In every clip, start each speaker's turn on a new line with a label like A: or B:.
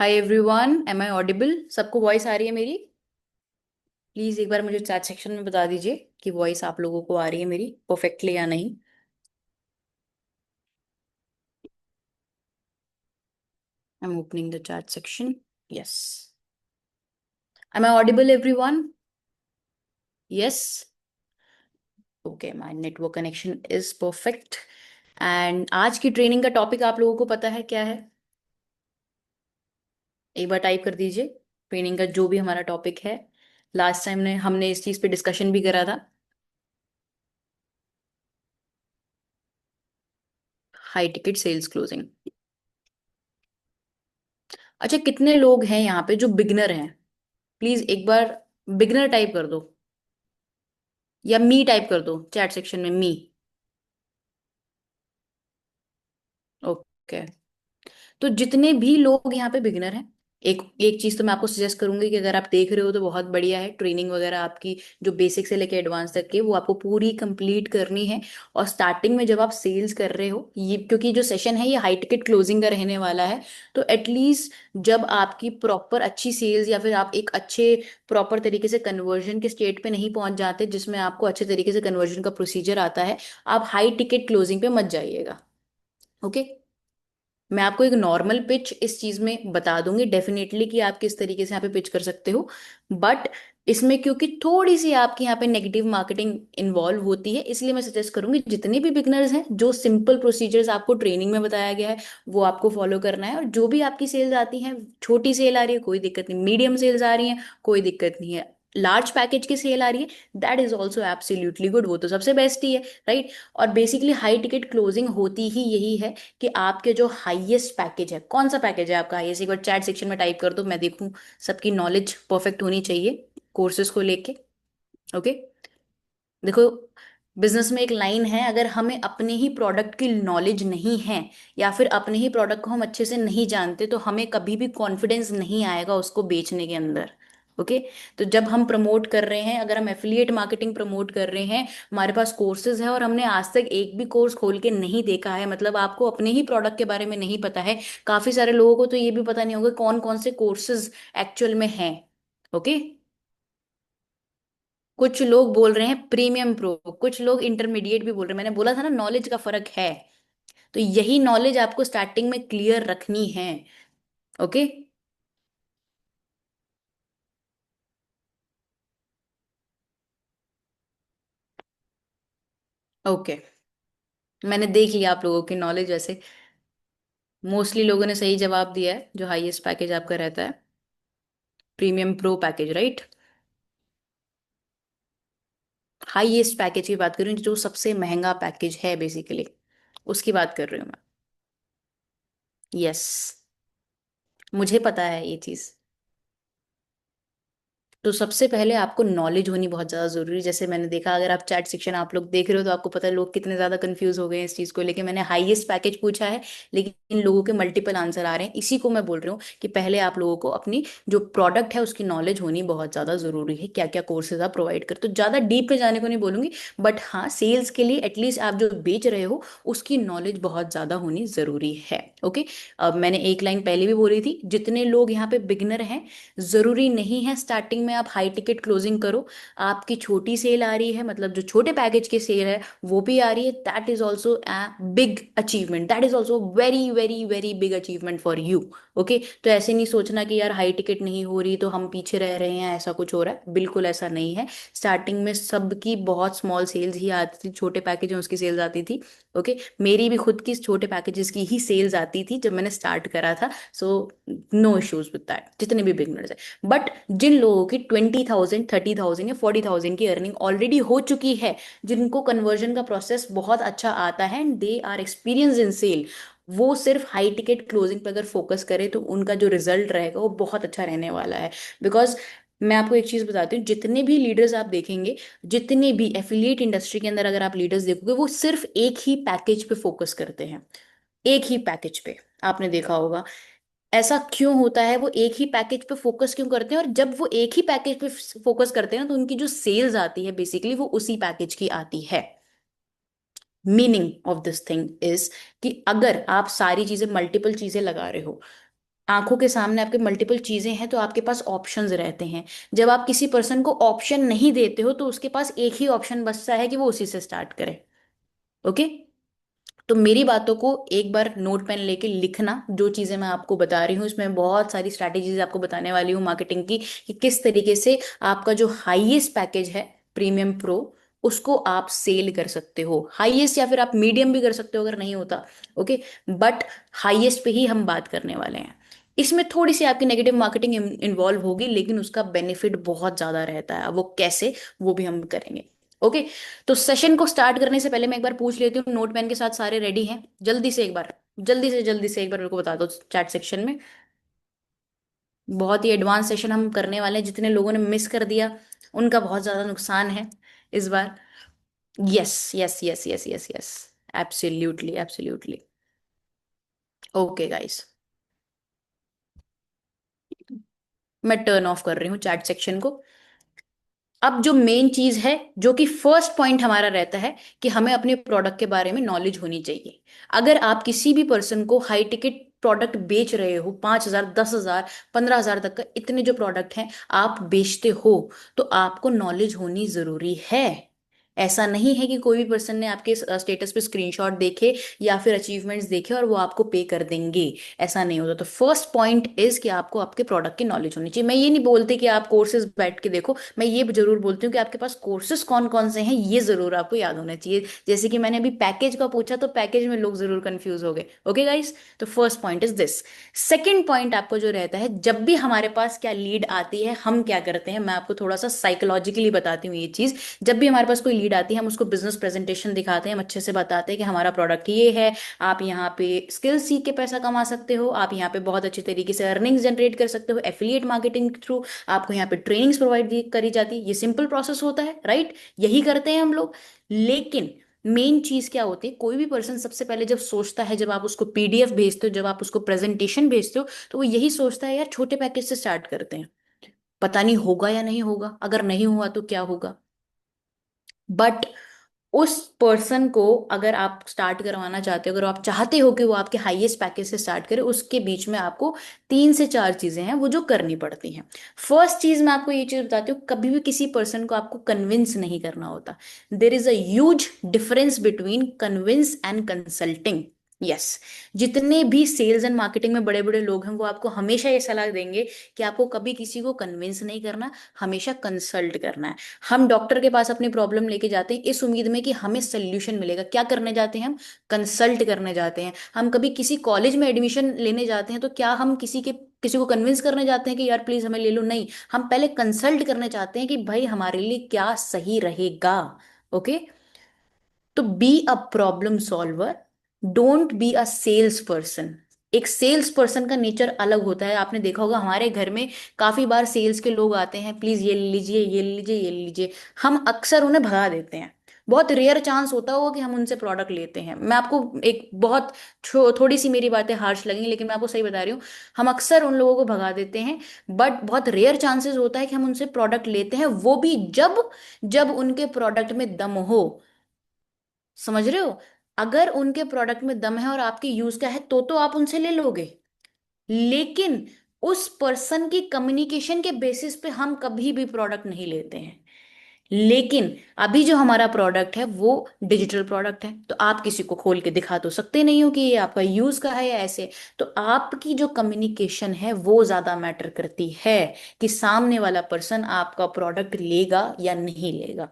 A: Hi everyone, am I audible? सबको voice आ रही है मेरी? प्लीज एक बार मुझे चैट सेक्शन में बता दीजिए कि वॉइस आप लोगों को आ रही है मेरी परफेक्टली या नहीं। I am opening the chat section. Yes. Am I audible everyone? Yes. Okay, my network connection is perfect. And आज की ट्रेनिंग का टॉपिक आप लोगों को पता है क्या है? एक बार टाइप कर दीजिए। ट्रेनिंग का जो भी हमारा टॉपिक है, लास्ट टाइम ने हमने इस चीज पे डिस्कशन भी करा था। High ticket sales closing. अच्छा, कितने लोग हैं यहाँ पे जो बिगनर हैं? प्लीज एक बार बिगनर टाइप कर दो, या मी टाइप कर दो चैट सेक्शन में, मी। ओके। तो जितने भी लोग यहाँ पे बिगिनर हैं, एक एक चीज तो मैं आपको सजेस्ट करूंगी कि अगर आप देख रहे हो तो बहुत बढ़िया है। ट्रेनिंग वगैरह आपकी जो बेसिक से लेके एडवांस तक के, वो आपको पूरी कंप्लीट करनी है। और स्टार्टिंग में जब आप सेल्स कर रहे हो, ये क्योंकि जो सेशन है ये हाई टिकट क्लोजिंग का रहने वाला है, तो एटलीस्ट जब आपकी प्रॉपर अच्छी सेल्स या फिर आप एक अच्छे प्रॉपर तरीके से कन्वर्जन के स्टेट पे नहीं पहुंच जाते जिसमें आपको अच्छे तरीके से कन्वर्जन का प्रोसीजर आता है, आप हाई टिकट क्लोजिंग पे मत जाइएगा। ओके। मैं आपको एक नॉर्मल पिच इस चीज में बता दूंगी डेफिनेटली कि आप किस तरीके से यहाँ पे पिच कर सकते हो। बट इसमें क्योंकि थोड़ी सी आपकी यहाँ पे नेगेटिव मार्केटिंग इन्वॉल्व होती है, इसलिए मैं सजेस्ट करूंगी जितने भी बिगनर्स हैं, जो सिंपल प्रोसीजर्स आपको ट्रेनिंग में बताया गया है वो आपको फॉलो करना है। और जो भी आपकी सेल्स आती हैं, छोटी सेल आ रही है कोई दिक्कत नहीं, मीडियम सेल्स आ रही है कोई दिक्कत नहीं है, लार्ज पैकेज की सेल आ रही है, that is also absolutely good, वो तो सबसे बेस्ट ही है, राइट। और बेसिकली हाई टिकट क्लोजिंग होती ही यही है कि आपके जो हाईएस्ट पैकेज है, कौन सा पैकेज है आपका हाईएस्ट, एक बार चैट सेक्शन में टाइप कर दो, मैं देखूं। सबकी नॉलेज परफेक्ट होनी चाहिए कोर्सेज को लेके। ओके। देखो, बिजनेस में एक लाइन है, अगर हमें अपने ही प्रोडक्ट की नॉलेज नहीं है या फिर अपने ही प्रोडक्ट को हम अच्छे से नहीं जानते, तो हमें कभी भी कॉन्फिडेंस नहीं आएगा उसको बेचने के अंदर। ओके। तो जब हम प्रमोट कर रहे हैं, अगर हम एफिलिएट मार्केटिंग प्रमोट कर रहे हैं, हमारे पास कोर्सेज है और हमने आज तक एक भी कोर्स खोल के नहीं देखा है, मतलब आपको अपने ही प्रोडक्ट के बारे में नहीं पता है। काफी सारे लोगों को तो ये भी पता नहीं होगा कौन कौन से कोर्सेज एक्चुअल में हैं। ओके। कुछ लोग बोल रहे हैं प्रीमियम प्रो, कुछ लोग इंटरमीडिएट भी बोल रहे हैं। मैंने बोला था ना, नॉलेज का फर्क है। तो यही नॉलेज आपको स्टार्टिंग में क्लियर रखनी है। ओके। ओके। मैंने देख लिया आप लोगों की नॉलेज वैसे। मोस्टली लोगों ने सही जवाब दिया है। जो हाईएस्ट पैकेज आपका रहता है, premium pro package, right. Highest package की बात कर रही हूँ, जो सबसे महंगा पैकेज है बेसिकली, उसकी बात कर रही हूँ मैं। यस। मुझे पता है ये चीज। तो सबसे पहले आपको नॉलेज होनी बहुत ज्यादा जरूरी है। जैसे मैंने देखा, अगर आप चैट सेक्शन आप लोग देख रहे हो तो आपको पता है लोग कितने ज्यादा कंफ्यूज हो गए हैं इस चीज को लेके। मैंने हाईएस्ट पैकेज पूछा है, लेकिन इन लोगों के मल्टीपल आंसर आ रहे हैं। इसी को मैं बोल रही हूँ कि पहले आप लोगों को अपनी जो प्रोडक्ट है उसकी नॉलेज होनी बहुत ज्यादा जरूरी है, क्या क्या कोर्सेज आप प्रोवाइड कर। तो ज्यादा डीप में जाने को नहीं बोलूंगी, बट हाँ, सेल्स के लिए एटलीस्ट आप जो बेच रहे हो उसकी नॉलेज बहुत ज्यादा होनी जरूरी है। ओके। अब मैंने एक लाइन पहले भी बोली थी, जितने लोग यहाँ पे बिगनर हैं, जरूरी नहीं है स्टार्टिंग में आप हाई टिकट क्लोजिंग करो। आपकी छोटी सेल आ रही है, मतलब जो छोटे पैकेज की सेल है वो भी आ रही है, that is also a big achievement, that is also very very very big achievement for you. Okay. तो ऐसे नहीं सोचना कि यार हाई टिकट नहीं हो रही तो हम पीछे रह रहे हैं, ऐसा कुछ हो रहा है, बिल्कुल ऐसा नहीं है। स्टार्टिंग में सबकी बहुत स्मॉल सेल्स ही आती थी, छोटे पैकेज में उसकी सेल्स आती थी। ओके। मेरी भी खुद की छोटे पैकेजेस की ही सेल्स आती थी जब मैंने स्टार्ट करा था। So no issues with that, जितने भी बिगनर्स हैं। बट जिन लोगों की 20,000 30,000 या 40,000 की अर्निंग ऑलरेडी हो चुकी है, जिनको कन्वर्जन का प्रोसेस बहुत अच्छा आता है and they are experience in sale, वो सिर्फ हाई टिकट क्लोजिंग पर अगर फोकस करे तो उनका जो रिजल्ट रहेगा वो बहुत अच्छा रहने वाला है। बिकॉज मैं आपको एक चीज बताती हूँ, जितने भी लीडर्स आप देखेंगे, जितने भी एफिलिएट इंडस्ट्री के अंदर अगर आप लीडर्स देखोगे, वो सिर्फ एक ही पैकेज पे फोकस करते हैं, एक ही पैकेज पे। आपने देखा होगा ऐसा क्यों होता है, वो एक ही पैकेज पे फोकस क्यों करते हैं, और जब वो एक ही पैकेज पे फोकस करते हैं ना, तो उनकी जो सेल्स आती है बेसिकली वो उसी पैकेज की आती है। Meaning of this thing is कि अगर आप सारी चीजें, मल्टीपल चीजें लगा रहे हो, आंखों के सामने आपके मल्टीपल चीजें हैं तो आपके पास ऑप्शंस रहते हैं। जब आप किसी पर्सन को ऑप्शन नहीं देते हो तो उसके पास एक ही ऑप्शन बचता है कि वो उसी से स्टार्ट करे। ओके। तो मेरी बातों को एक बार नोट पेन लेके लिखना, जो चीजें मैं आपको बता रही हूँ इसमें बहुत सारी स्ट्रैटेजीज आपको बताने वाली हूँ मार्केटिंग की, कि किस तरीके से आपका जो हाईएस्ट पैकेज है प्रीमियम प्रो, उसको आप सेल कर सकते हो हाईएस्ट, या फिर आप मीडियम भी कर सकते हो अगर नहीं होता। ओके। बट हाईएस्ट पे ही हम बात करने वाले हैं। इसमें थोड़ी सी आपकी नेगेटिव मार्केटिंग इन्वॉल्व होगी, लेकिन उसका बेनिफिट बहुत ज्यादा रहता है। अब वो कैसे, वो भी हम करेंगे। ओके। तो सेशन को स्टार्ट करने से पहले मैं एक बार पूछ लेती हूँ, नोट पेन के साथ सारे रेडी हैं? जल्दी से एक बार, जल्दी से एक बार मेरे को बता दो चैट सेक्शन में। बहुत ही एडवांस सेशन हम करने वाले हैं, जितने लोगों ने मिस कर दिया उनका बहुत ज्यादा नुकसान है इस बार। Yes yes yes yes yes yes. Absolutely absolutely. Okay guys, मैं टर्न ऑफ कर रही हूँ चैट सेक्शन को। अब जो मेन चीज है, जो कि फर्स्ट पॉइंट हमारा रहता है, कि हमें अपने प्रोडक्ट के बारे में नॉलेज होनी चाहिए। अगर आप किसी भी पर्सन को हाई टिकट प्रोडक्ट बेच रहे हो, 5,000, 10,000, 15,000 तक का, इतने जो प्रोडक्ट हैं आप बेचते हो, तो आपको नॉलेज होनी जरूरी है। ऐसा नहीं है कि कोई भी पर्सन ने आपके स्टेटस पे स्क्रीनशॉट देखे या फिर अचीवमेंट्स देखे और वो आपको पे कर देंगे। ऐसा नहीं होता। तो फर्स्ट पॉइंट इज कि आपको आपके प्रोडक्ट की नॉलेज होनी चाहिए। मैं ये नहीं बोलती कि आप कोर्सेज बैठ के देखो, मैं ये जरूर बोलती हूँ कि आपके पास कोर्सेज कौन कौन से हैं ये जरूर आपको याद होना चाहिए। जैसे कि मैंने अभी पैकेज का पूछा, तो पैकेज में लोग जरूर कंफ्यूज हो गए। Okay guys. तो first point is this. Second point आपको जो रहता है, जब भी हमारे पास क्या लीड आती है हम क्या करते हैं, मैं आपको थोड़ा सा साइकोलॉजिकली बताती हूँ ये चीज। जब भी हमारे पास कोई लीड आती है, हम उसको बिजनेस प्रेजेंटेशन दिखाते हैं, हम अच्छे से बताते हैं कि हमारा प्रोडक्ट ये है, आप यहाँ पे स्किल सीख के पैसा कमा सकते हो, आप यहाँ पे बहुत अच्छे तरीके से अर्निंग्स जनरेट कर सकते हो एफिलिएट मार्केटिंग के थ्रू, आपको यहाँ पे ट्रेनिंग्स प्रोवाइड करी जाती है। ये सिंपल प्रोसेस होता है, राइट? यही करते हैं हम लोग। लेकिन मेन चीज क्या होती है, कोई भी पर्सन सबसे पहले जब सोचता है, जब आप उसको पीडीएफ भेजते हो, जब आप उसको प्रेजेंटेशन भेजते हो, तो वो यही सोचता है यार छोटे पैकेज से स्टार्ट करते हैं, पता नहीं होगा या नहीं होगा, अगर नहीं हुआ तो क्या होगा। बट उस पर्सन को अगर आप स्टार्ट करवाना चाहते हो, अगर आप चाहते हो कि वो आपके हाईएस्ट पैकेज से स्टार्ट करे, उसके बीच में आपको 3 से 4 चीजें हैं वो जो करनी पड़ती हैं। फर्स्ट चीज मैं आपको ये चीज बताती हूँ, कभी भी किसी पर्सन को आपको कन्विंस नहीं करना होता। There is a huge difference between convince and consulting. Yes. जितने भी सेल्स एंड मार्केटिंग में बड़े बड़े लोग हैं, वो आपको हमेशा ये सलाह देंगे कि आपको कभी किसी को कन्विंस नहीं करना, हमेशा कंसल्ट करना है। हम डॉक्टर के पास अपनी प्रॉब्लम लेके जाते हैं इस उम्मीद में कि हमें सोल्यूशन मिलेगा। क्या करने जाते हैं हम? कंसल्ट करने जाते हैं। हम कभी किसी कॉलेज में एडमिशन लेने जाते हैं तो क्या हम किसी को कन्विंस करने जाते हैं कि यार प्लीज हमें ले लो? नहीं, हम पहले कंसल्ट करने चाहते हैं कि भाई हमारे लिए क्या सही रहेगा। ओके। तो be a problem solver, don't be a sales person. एक सेल्स पर्सन का नेचर अलग होता है। आपने देखा होगा हमारे घर में काफी बार सेल्स के लोग आते हैं, प्लीज ये ले लीजिए, ये ले लीजिए, ये ले लीजिए। हम अक्सर उन्हें भगा देते हैं। बहुत रेयर चांस होता होगा कि हम उनसे प्रोडक्ट लेते हैं। मैं आपको एक बहुत थोड़ी सी मेरी बातें हार्श लगेंगी, लेकिन मैं आपको सही बता रही हूँ। हम अक्सर उन लोगों को भगा देते हैं। बट बहुत रेयर चांसेस होता है कि हम उनसे प्रोडक्ट लेते हैं, वो भी जब जब उनके प्रोडक्ट में दम हो। समझ रहे हो? अगर उनके प्रोडक्ट में दम है और आपके यूज का है तो आप उनसे ले लोगे। लेकिन उस पर्सन की कम्युनिकेशन के बेसिस पे हम कभी भी प्रोडक्ट नहीं लेते हैं। लेकिन अभी जो हमारा प्रोडक्ट है वो डिजिटल प्रोडक्ट है, तो आप किसी को खोल के दिखा तो सकते नहीं हो कि ये आपका यूज का है या ऐसे। तो आपकी जो कम्युनिकेशन है वो ज्यादा मैटर करती है, कि सामने वाला पर्सन आपका प्रोडक्ट लेगा या नहीं लेगा।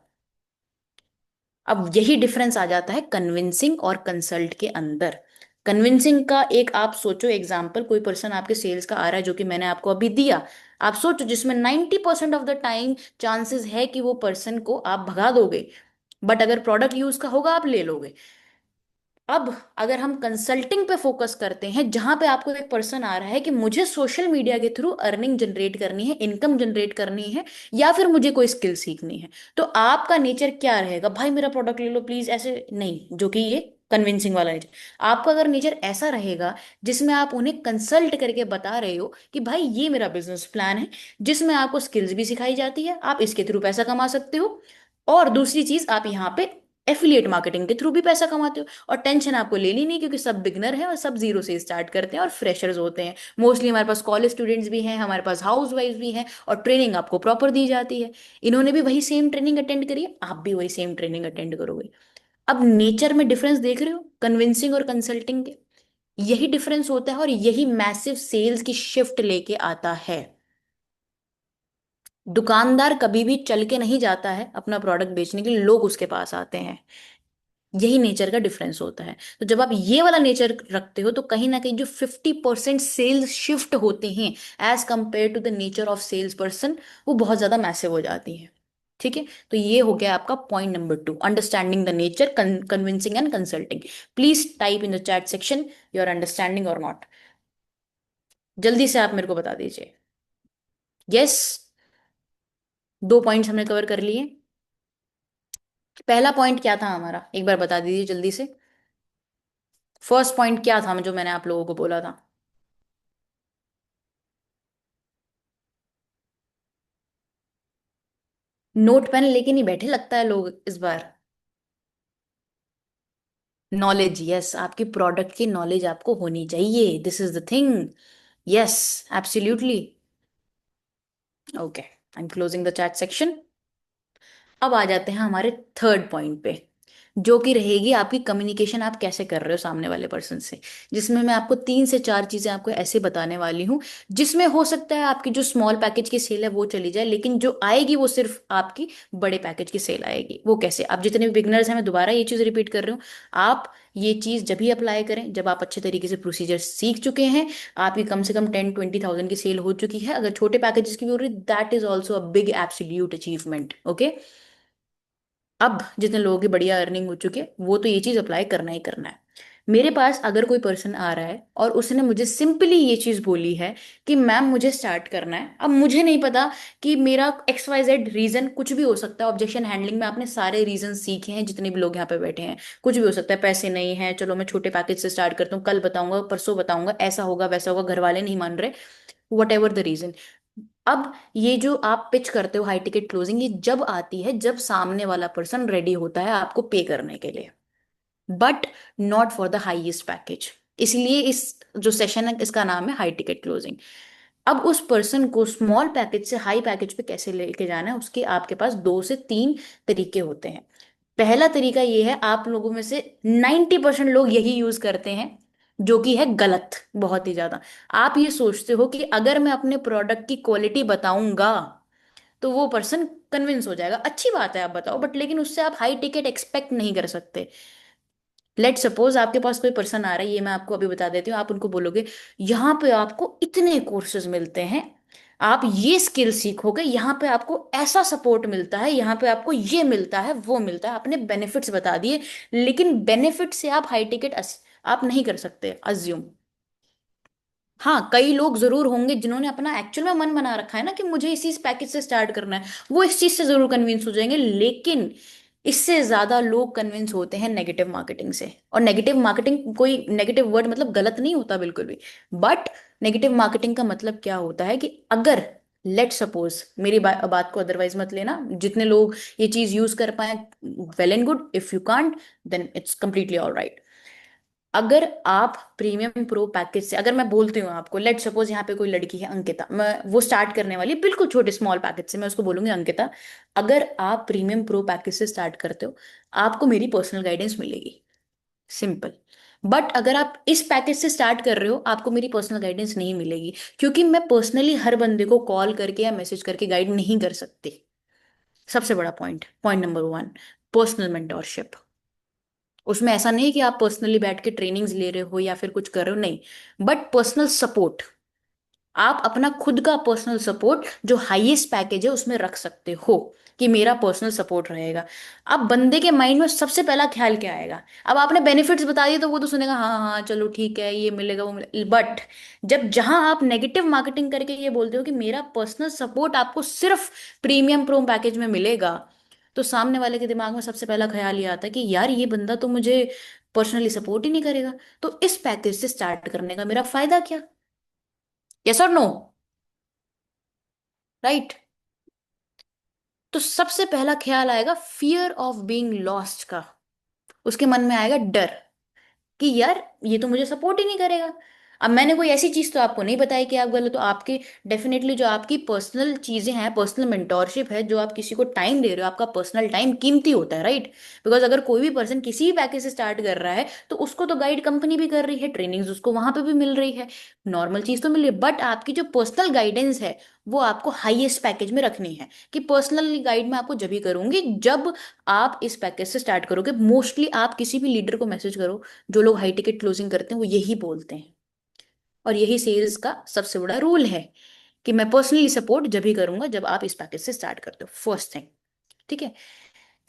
A: अब यही डिफरेंस आ जाता है कन्विंसिंग और कंसल्ट के अंदर। कन्विंसिंग का एक आप सोचो एग्जाम्पल, कोई पर्सन आपके सेल्स का आ रहा है, जो कि मैंने आपको अभी दिया। आप सोचो जिसमें 90% ऑफ द टाइम चांसेस है कि वो पर्सन को आप भगा दोगे, बट अगर प्रोडक्ट यूज का होगा आप ले लोगे। अब अगर हम कंसल्टिंग पे फोकस करते हैं, जहां पे आपको एक पर्सन आ रहा है कि मुझे सोशल मीडिया के थ्रू अर्निंग जनरेट करनी है, इनकम जनरेट करनी है, या फिर मुझे कोई स्किल सीखनी है, तो आपका नेचर क्या रहेगा? भाई मेरा प्रोडक्ट ले लो प्लीज, ऐसे नहीं, जो कि ये कन्विंसिंग वाला नेचर। आपका अगर नेचर ऐसा रहेगा जिसमें आप उन्हें कंसल्ट करके बता रहे हो कि भाई ये मेरा बिजनेस प्लान है, जिसमें आपको स्किल्स भी सिखाई जाती है, आप इसके थ्रू पैसा कमा सकते हो, और दूसरी चीज आप यहाँ पे एफिलिएट मार्केटिंग के थ्रू भी पैसा कमाते हो, और टेंशन आपको लेनी नहीं, क्योंकि सब बिगनर है और सब जीरो से स्टार्ट करते हैं और फ्रेशर्स होते हैं। मोस्टली हमारे पास कॉलेज स्टूडेंट्स भी हैं, हमारे पास हाउस वाइफ भी हैं, और ट्रेनिंग आपको प्रॉपर दी जाती है। इन्होंने भी वही सेम ट्रेनिंग अटेंड करी है, आप भी वही सेम ट्रेनिंग अटेंड करोगे। अब नेचर में डिफरेंस देख रहे हो कन्विंसिंग और कंसल्टिंग के? यही डिफरेंस होता है और यही मैसिव सेल्स की शिफ्ट लेके आता है। दुकानदार कभी भी चल के नहीं जाता है अपना प्रोडक्ट बेचने के लिए, लोग उसके पास आते हैं। यही नेचर का डिफरेंस होता है। तो जब आप ये वाला नेचर रखते हो तो कहीं ना कहीं जो 50% सेल्स शिफ्ट होते हैं as compare to the nature of sales person, वो बहुत ज्यादा मैसिव हो जाती है। ठीक है, तो ये हो गया आपका point number 2, understanding the nature, convincing and consulting. Please type in the chat section your understanding और नॉट। जल्दी से आप मेरे को बता दीजिए। यस, 2 पॉइंट्स हमने कवर कर लिए। पहला पॉइंट क्या था हमारा, एक बार बता दीजिए जल्दी से। फर्स्ट पॉइंट क्या था जो मैंने आप लोगों को बोला था? नोट पेन लेके नहीं बैठे लगता है लोग इस बार। नॉलेज, यस, आपकी प्रोडक्ट की नॉलेज आपको होनी चाहिए, this is the thing. Yes, absolutely. Okay, I am closing the chat section. अब आ जाते हैं हमारे थर्ड पॉइंट पे, जो कि रहेगी आपकी कम्युनिकेशन, आप कैसे कर रहे हो सामने वाले पर्सन से। जिसमें मैं आपको 3 से 4 चीजें आपको ऐसे बताने वाली हूँ, जिसमें हो सकता है आपकी जो स्मॉल पैकेज की सेल है वो चली जाए, लेकिन जो आएगी वो सिर्फ आपकी बड़े पैकेज की सेल आएगी। वो कैसे? आप जितने भी बिगनर्स हैं, मैं दोबारा ये चीज रिपीट कर रही हूँ, आप ये चीज जब ही अप्लाई करें जब आप अच्छे तरीके से प्रोसीजर सीख चुके हैं, आपकी कम से कम 10-20 थाउजेंड की सेल हो चुकी है। अगर छोटे पैकेजेस की भी हो रही, that is also a big absolute achievement. Okay, अब जितने लोगों की बढ़िया अर्निंग हो चुकी है, वो तो ये चीज अप्लाई करना ही करना है। मेरे पास अगर कोई पर्सन आ रहा है और उसने मुझे सिंपली ये चीज बोली है कि मैम मुझे स्टार्ट करना है, अब मुझे नहीं पता कि मेरा XYZ रीजन कुछ भी हो सकता है। ऑब्जेक्शन हैंडलिंग में आपने सारे रीजन सीखे हैं, जितने भी लोग यहाँ पे बैठे हैं। कुछ भी हो सकता है, पैसे नहीं है, चलो मैं छोटे पैकेज से स्टार्ट करता हूँ, कल बताऊंगा, परसों बताऊंगा, ऐसा होगा वैसा होगा, घर वाले नहीं मान रहे, वट एवर द रीजन। अब ये जो आप पिच करते हो हाई टिकट क्लोजिंग, ये जब आती है जब सामने वाला पर्सन रेडी होता है आपको पे करने के लिए, but not for the highest package. इसलिए इस जो सेशन है इसका नाम है हाई टिकट क्लोजिंग। अब उस पर्सन को स्मॉल पैकेज से हाई पैकेज पे कैसे लेके जाना है, उसके आपके पास 2 से 3 तरीके होते हैं। पहला तरीका ये है, आप लोगों में से 90% लोग यही यूज करते हैं, जो कि है गलत, बहुत ही ज्यादा। आप ये सोचते हो कि अगर मैं अपने प्रोडक्ट की क्वालिटी बताऊंगा तो वो पर्सन कन्विंस हो जाएगा। अच्छी बात है, आप बताओ, बट लेकिन उससे आप हाई टिकट एक्सपेक्ट नहीं कर सकते। लेट सपोज आपके पास कोई पर्सन आ रहा है, ये मैं आपको अभी बता देती हूँ, आप उनको बोलोगे यहाँ पे आपको इतने कोर्सेज मिलते हैं, आप ये स्किल सीखोगे, यहाँ पे आपको ऐसा सपोर्ट मिलता है, यहाँ पे आपको ये मिलता है वो मिलता है, आपने बेनिफिट्स बता दिए, लेकिन बेनिफिट से आप हाई टिकट आप नहीं कर सकते अज्यूम। हाँ, कई लोग जरूर होंगे जिन्होंने अपना एक्चुअल में मन बना रखा है ना कि मुझे इसी पैकेज से स्टार्ट करना है, वो इस चीज से जरूर कन्विंस हो जाएंगे, लेकिन इससे ज्यादा लोग कन्विंस होते हैं नेगेटिव मार्केटिंग से। और नेगेटिव मार्केटिंग कोई नेगेटिव वर्ड मतलब गलत नहीं होता बिल्कुल भी, बट नेगेटिव मार्केटिंग का मतलब क्या होता है कि अगर लेट सपोज, मेरी बात को अदरवाइज मत लेना, जितने लोग ये चीज यूज कर पाए well and good, if you can't then it's completely all right. अगर आप प्रीमियम प्रो पैकेज से, अगर मैं बोलती हूँ आपको, लेट सपोज यहाँ पे कोई लड़की है अंकिता, मैं वो स्टार्ट करने वाली है बिल्कुल छोटे स्मॉल पैकेज से, मैं उसको बोलूंगी अंकिता, अगर आप प्रीमियम प्रो पैकेज से स्टार्ट करते हो, आपको मेरी पर्सनल गाइडेंस मिलेगी, सिंपल। बट अगर आप इस पैकेज से स्टार्ट कर रहे हो, आपको मेरी पर्सनल गाइडेंस नहीं मिलेगी, क्योंकि मैं पर्सनली हर बंदे को कॉल करके या मैसेज करके गाइड नहीं कर सकती। सबसे बड़ा point, point number 1, personal mentorship. उसमें ऐसा नहीं कि आप पर्सनली बैठ के ट्रेनिंग्स ले रहे हो या फिर कुछ कर रहे हो, नहीं, बट पर्सनल सपोर्ट। आप अपना खुद का पर्सनल सपोर्ट जो हाईएस्ट पैकेज है उसमें रख सकते हो, कि मेरा पर्सनल सपोर्ट रहेगा। अब बंदे के माइंड में सबसे पहला ख्याल क्या आएगा? अब आपने बेनिफिट्स बता दिए तो वो तो सुनेगा, हाँ हाँ चलो ठीक है, ये मिलेगा वो मिलेगा, बट जब जहां आप नेगेटिव मार्केटिंग करके ये बोलते हो कि मेरा पर्सनल सपोर्ट आपको सिर्फ प्रीमियम प्रो पैकेज में मिलेगा, तो सामने वाले के दिमाग में सबसे पहला ख्याल ये आता है कि यार ये बंदा तो मुझे पर्सनली सपोर्ट ही नहीं करेगा, तो इस पैकेज से स्टार्ट करने का मेरा फायदा क्या? यस और नो? राइट? तो सबसे पहला ख्याल आएगा फियर ऑफ बीइंग लॉस्ट का। उसके मन में आएगा डर कि यार ये तो मुझे सपोर्ट ही नहीं करेगा। अब मैंने कोई ऐसी चीज तो आपको नहीं बताई कि आप गलत, तो आपके डेफिनेटली जो आपकी पर्सनल चीजें हैं, पर्सनल मेंटोरशिप है, जो आप किसी को टाइम दे रहे हो, आपका पर्सनल टाइम कीमती होता है, राइट? बिकॉज अगर कोई भी पर्सन किसी भी पैकेज से स्टार्ट कर रहा है तो उसको तो गाइड कंपनी भी कर रही है, ट्रेनिंग्स उसको वहां पे भी मिल रही है, नॉर्मल चीज तो मिल रही है, बट आपकी जो पर्सनल गाइडेंस है वो आपको हाईएस्ट पैकेज में रखनी है। कि पर्सनली गाइड मैं आपको जब ही करूंगी जब आप इस पैकेज से स्टार्ट करोगे। मोस्टली आप किसी भी लीडर को मैसेज करो, जो लोग हाई टिकट क्लोजिंग करते हैं वो यही बोलते हैं। और यही सेल्स का सबसे बड़ा रूल है कि मैं पर्सनली सपोर्ट जब ही करूंगा जब आप इस पैकेज से स्टार्ट करते हो, फर्स्ट थिंग। ठीक है।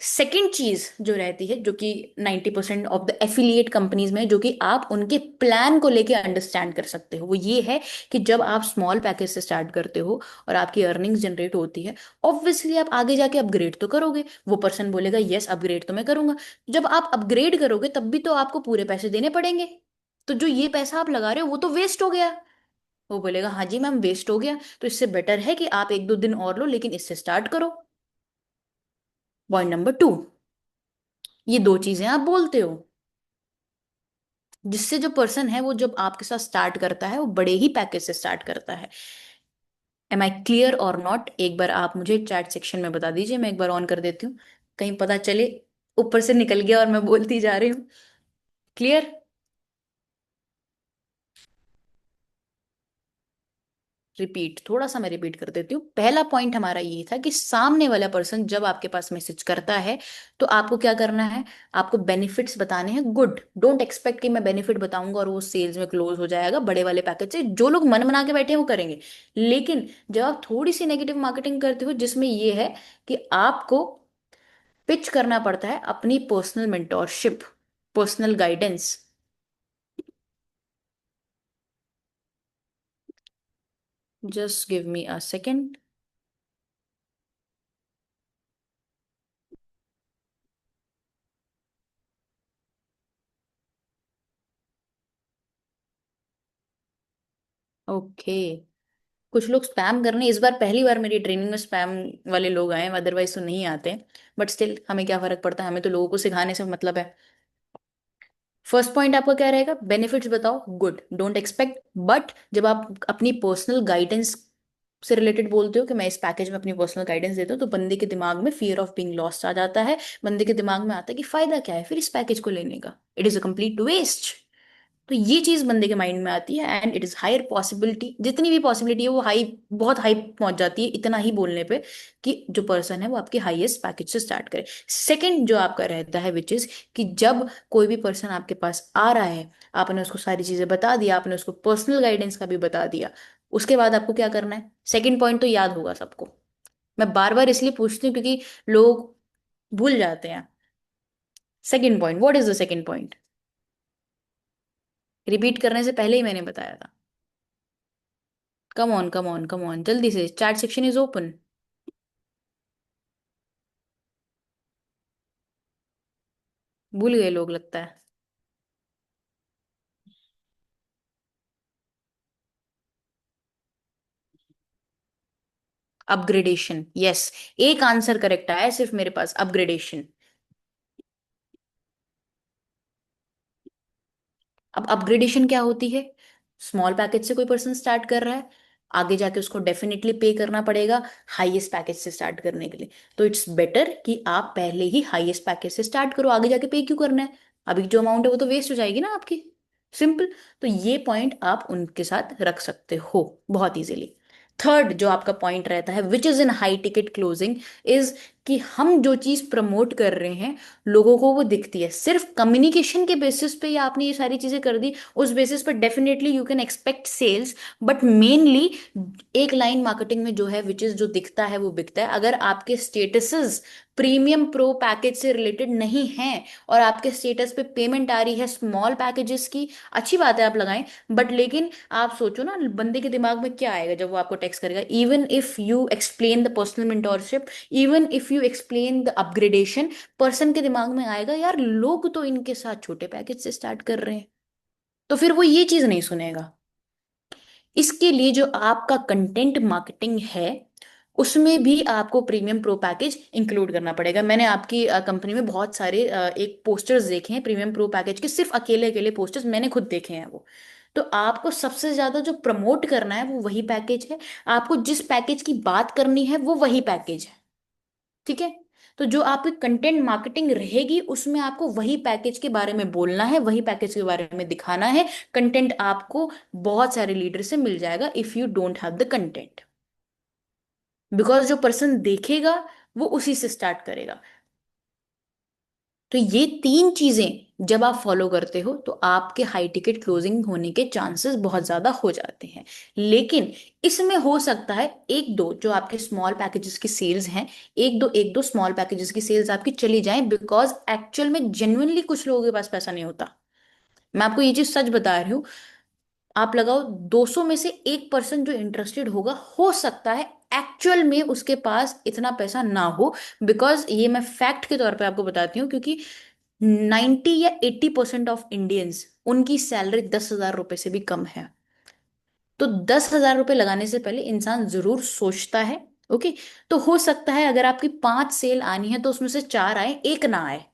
A: सेकेंड चीज जो रहती है, जो कि 90% ऑफ द एफिलिएट कंपनीज में, जो कि आप उनके प्लान को लेके अंडरस्टैंड कर सकते हो, वो ये है कि जब आप स्मॉल पैकेज से स्टार्ट करते हो और आपकी अर्निंग्स जनरेट होती है, ऑब्वियसली आप आगे जाके अपग्रेड तो करोगे। वो पर्सन बोलेगा यस अपग्रेड तो मैं करूंगा। जब आप अपग्रेड करोगे तब भी तो आपको पूरे पैसे देने पड़ेंगे। तो जो ये पैसा आप लगा रहे हो वो तो वेस्ट हो गया। वो बोलेगा हाँ जी मैम वेस्ट हो गया, तो इससे बेटर है कि आप एक दो दिन और लो लेकिन इससे स्टार्ट करो। पॉइंट नंबर 2, ये दो चीजें आप बोलते हो जिससे जो पर्सन है वो जब आपके साथ स्टार्ट करता है वो बड़े ही पैकेज से स्टार्ट करता है। एम आई क्लियर और नॉट? एक बार आप मुझे चैट सेक्शन में बता दीजिए, मैं एक बार ऑन कर देती हूँ, कहीं पता चले ऊपर से निकल गया और मैं बोलती जा रही हूँ। क्लियर? रिपीट, थोड़ा सा मैं रिपीट कर देती हूँ। पहला पॉइंट हमारा ये था कि सामने वाला पर्सन जब आपके पास मैसेज करता है तो आपको क्या करना है, आपको बेनिफिट्स बताने हैं। गुड, डोंट एक्सपेक्ट कि मैं बेनिफिट बताऊंगा और वो सेल्स में क्लोज हो जाएगा बड़े वाले पैकेज से। जो लोग मन बना के बैठे हैं वो करेंगे। लेकिन जब आप थोड़ी सी नेगेटिव मार्केटिंग करते हो जिसमें ये है कि आपको पिच करना पड़ता है अपनी personal mentorship, personal guidance. Just give me a second. Okay, कुछ लोग स्पैम करने, इस बार पहली बार मेरी ट्रेनिंग में स्पैम वाले लोग आए, अदरवाइज तो नहीं आते। बट स्टिल हमें क्या फर्क पड़ता है, हमें तो लोगों को सिखाने से मतलब है। फर्स्ट पॉइंट आपका क्या रहेगा, बेनिफिट्स बताओ। Good, don't expect. बट जब आप अपनी पर्सनल गाइडेंस से रिलेटेड बोलते हो कि मैं इस पैकेज में अपनी पर्सनल गाइडेंस देता हूँ, तो बंदे के दिमाग में फियर ऑफ बीइंग लॉस्ट आ जाता है। बंदे के दिमाग में आता है कि फायदा क्या है फिर इस पैकेज को लेने का, it is a complete waste. तो ये चीज बंदे के माइंड में आती है and it is higher possibility, जितनी भी पॉसिबिलिटी है वो हाई, बहुत हाई पहुंच जाती है इतना ही बोलने पे, कि जो पर्सन है वो आपके हाईएस्ट पैकेज से स्टार्ट करे। सेकंड जो आपका रहता है विच इज कि जब कोई भी पर्सन आपके पास आ रहा है, आपने उसको सारी चीजें बता दिया, आपने उसको पर्सनल गाइडेंस का भी बता दिया, उसके बाद आपको क्या करना है? सेकंड पॉइंट तो याद होगा सबको, मैं बार बार इसलिए पूछती हूँ क्योंकि लोग भूल जाते हैं। Second point, what is the second point? Repeat करने से पहले ही मैंने बताया था। Come on come on come on, जल्दी से, चैट सेक्शन इज ओपन। भूल गए लोग लगता है। Upgradation, yes. एक आंसर करेक्ट आया है सिर्फ मेरे पास, अपग्रेडेशन। अब अपग्रेडेशन क्या होती है? स्मॉल पैकेज से कोई पर्सन स्टार्ट कर रहा है, आगे जाके उसको डेफिनेटली पे करना पड़ेगा हाईएस्ट पैकेज से स्टार्ट करने के लिए। तो इट्स बेटर कि आप पहले ही हाईएस्ट पैकेज से स्टार्ट करो, आगे जाके पे क्यों करना है? अभी जो अमाउंट है वो तो वेस्ट हो जाएगी ना आपकी। सिंपल। तो ये पॉइंट आप उनके साथ रख सकते हो बहुत इजीली। थर्ड जो आपका पॉइंट रहता है which is in high ticket closing is कि हम जो चीज प्रमोट कर रहे हैं लोगों को वो दिखती है। सिर्फ कम्युनिकेशन के बेसिस पे या आपने ये सारी चीजें कर दी उस बेसिस पर definitely you can expect sales, but mainly एक लाइन मार्केटिंग में जो है विच इज जो दिखता है वो बिकता है। अगर आपके स्टेटसेस प्रीमियम प्रो पैकेज से रिलेटेड नहीं हैं और आपके स्टेटस पे पेमेंट आ रही है स्मॉल पैकेजेस की, अच्छी बात है आप लगाएं। बट लेकिन आप सोचो ना बंदे के दिमाग में क्या आएगा जब वो आपको टेक्स्ट करेगा, even if you explain the personal mentorship, even if you explain the upgradation, person के दिमाग में आएगा यार लोग तो इनके साथ छोटे पैकेज से स्टार्ट कर रहे हैं। तो फिर वो ये चीज नहीं सुनेगा। इसके लिए जो आपका कंटेंट मार्केटिंग है उसमें भी आपको प्रीमियम प्रो पैकेज इंक्लूड करना पड़ेगा। मैंने आपकी कंपनी में बहुत सारे एक पोस्टर्स देखे हैं प्रीमियम प्रो पैकेज के, सिर्फ अकेले अकेले पोस्टर्स मैंने खुद देखे हैं वो। तो आपको सबसे ज्यादा जो प्रमोट करना है वो वही पैकेज है। आपको जिस पैकेज की बात करनी है वो वही पैकेज है। ठीक है। तो जो आपकी कंटेंट मार्केटिंग रहेगी उसमें आपको वही पैकेज के बारे में बोलना है, वही पैकेज के बारे में दिखाना है। कंटेंट आपको बहुत सारे लीडर से मिल जाएगा if you don't have the content, because जो पर्सन देखेगा वो उसी से स्टार्ट करेगा। तो ये तीन चीजें जब आप फॉलो करते हो तो आपके हाई टिकट क्लोजिंग होने के चांसेस बहुत ज्यादा हो जाते हैं। लेकिन इसमें हो सकता है एक दो जो आपके स्मॉल पैकेजेस की सेल्स हैं, एक दो स्मॉल पैकेजेस की सेल्स आपकी चली जाएं, बिकॉज एक्चुअल में जेन्युइनली कुछ लोगों के पास पैसा नहीं होता। मैं आपको ये चीज सच बता रही हूँ। आप लगाओ 200 में से एक पर्सन जो इंटरेस्टेड होगा, हो सकता है एक्चुअल में उसके पास इतना पैसा ना हो। बिकॉज ये मैं फैक्ट के तौर पे आपको बताती हूँ, क्योंकि 90 या 80% ऑफ इंडियंस, उनकी सैलरी 10,000 रुपए से भी कम है। तो 10,000 रुपए लगाने से पहले इंसान जरूर सोचता है। ओके। तो हो सकता है अगर आपकी 5 सेल आनी है तो उसमें से 4 आए, एक ना आए।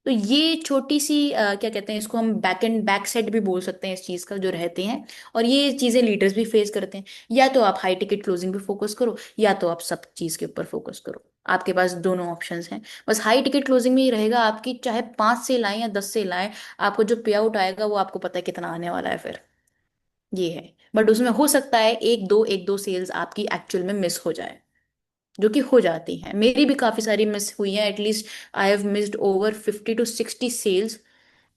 A: तो ये छोटी सी क्या कहते हैं इसको, हम बैक एंड बैक साइड भी बोल सकते हैं इस चीज का, जो रहते हैं। और ये चीजें लीडर्स भी फेस करते हैं। या तो आप हाई टिकट क्लोजिंग पे फोकस करो, या तो आप सब चीज के ऊपर फोकस करो। आपके पास दोनों ऑप्शंस हैं। बस हाई टिकट क्लोजिंग में ये रहेगा, आपकी चाहे 5 से लाए या 10 से लाए, आपको जो पे आउट आएगा वो आपको पता है कितना आने वाला है फिर। ये है। बट उसमें हो सकता है एक दो सेल्स आपकी एक्चुअल में मिस हो जाए, जो कि हो जाती हैं। मेरी भी काफी सारी मिस हुई हैं। At least I have missed over 50 to 60 sales,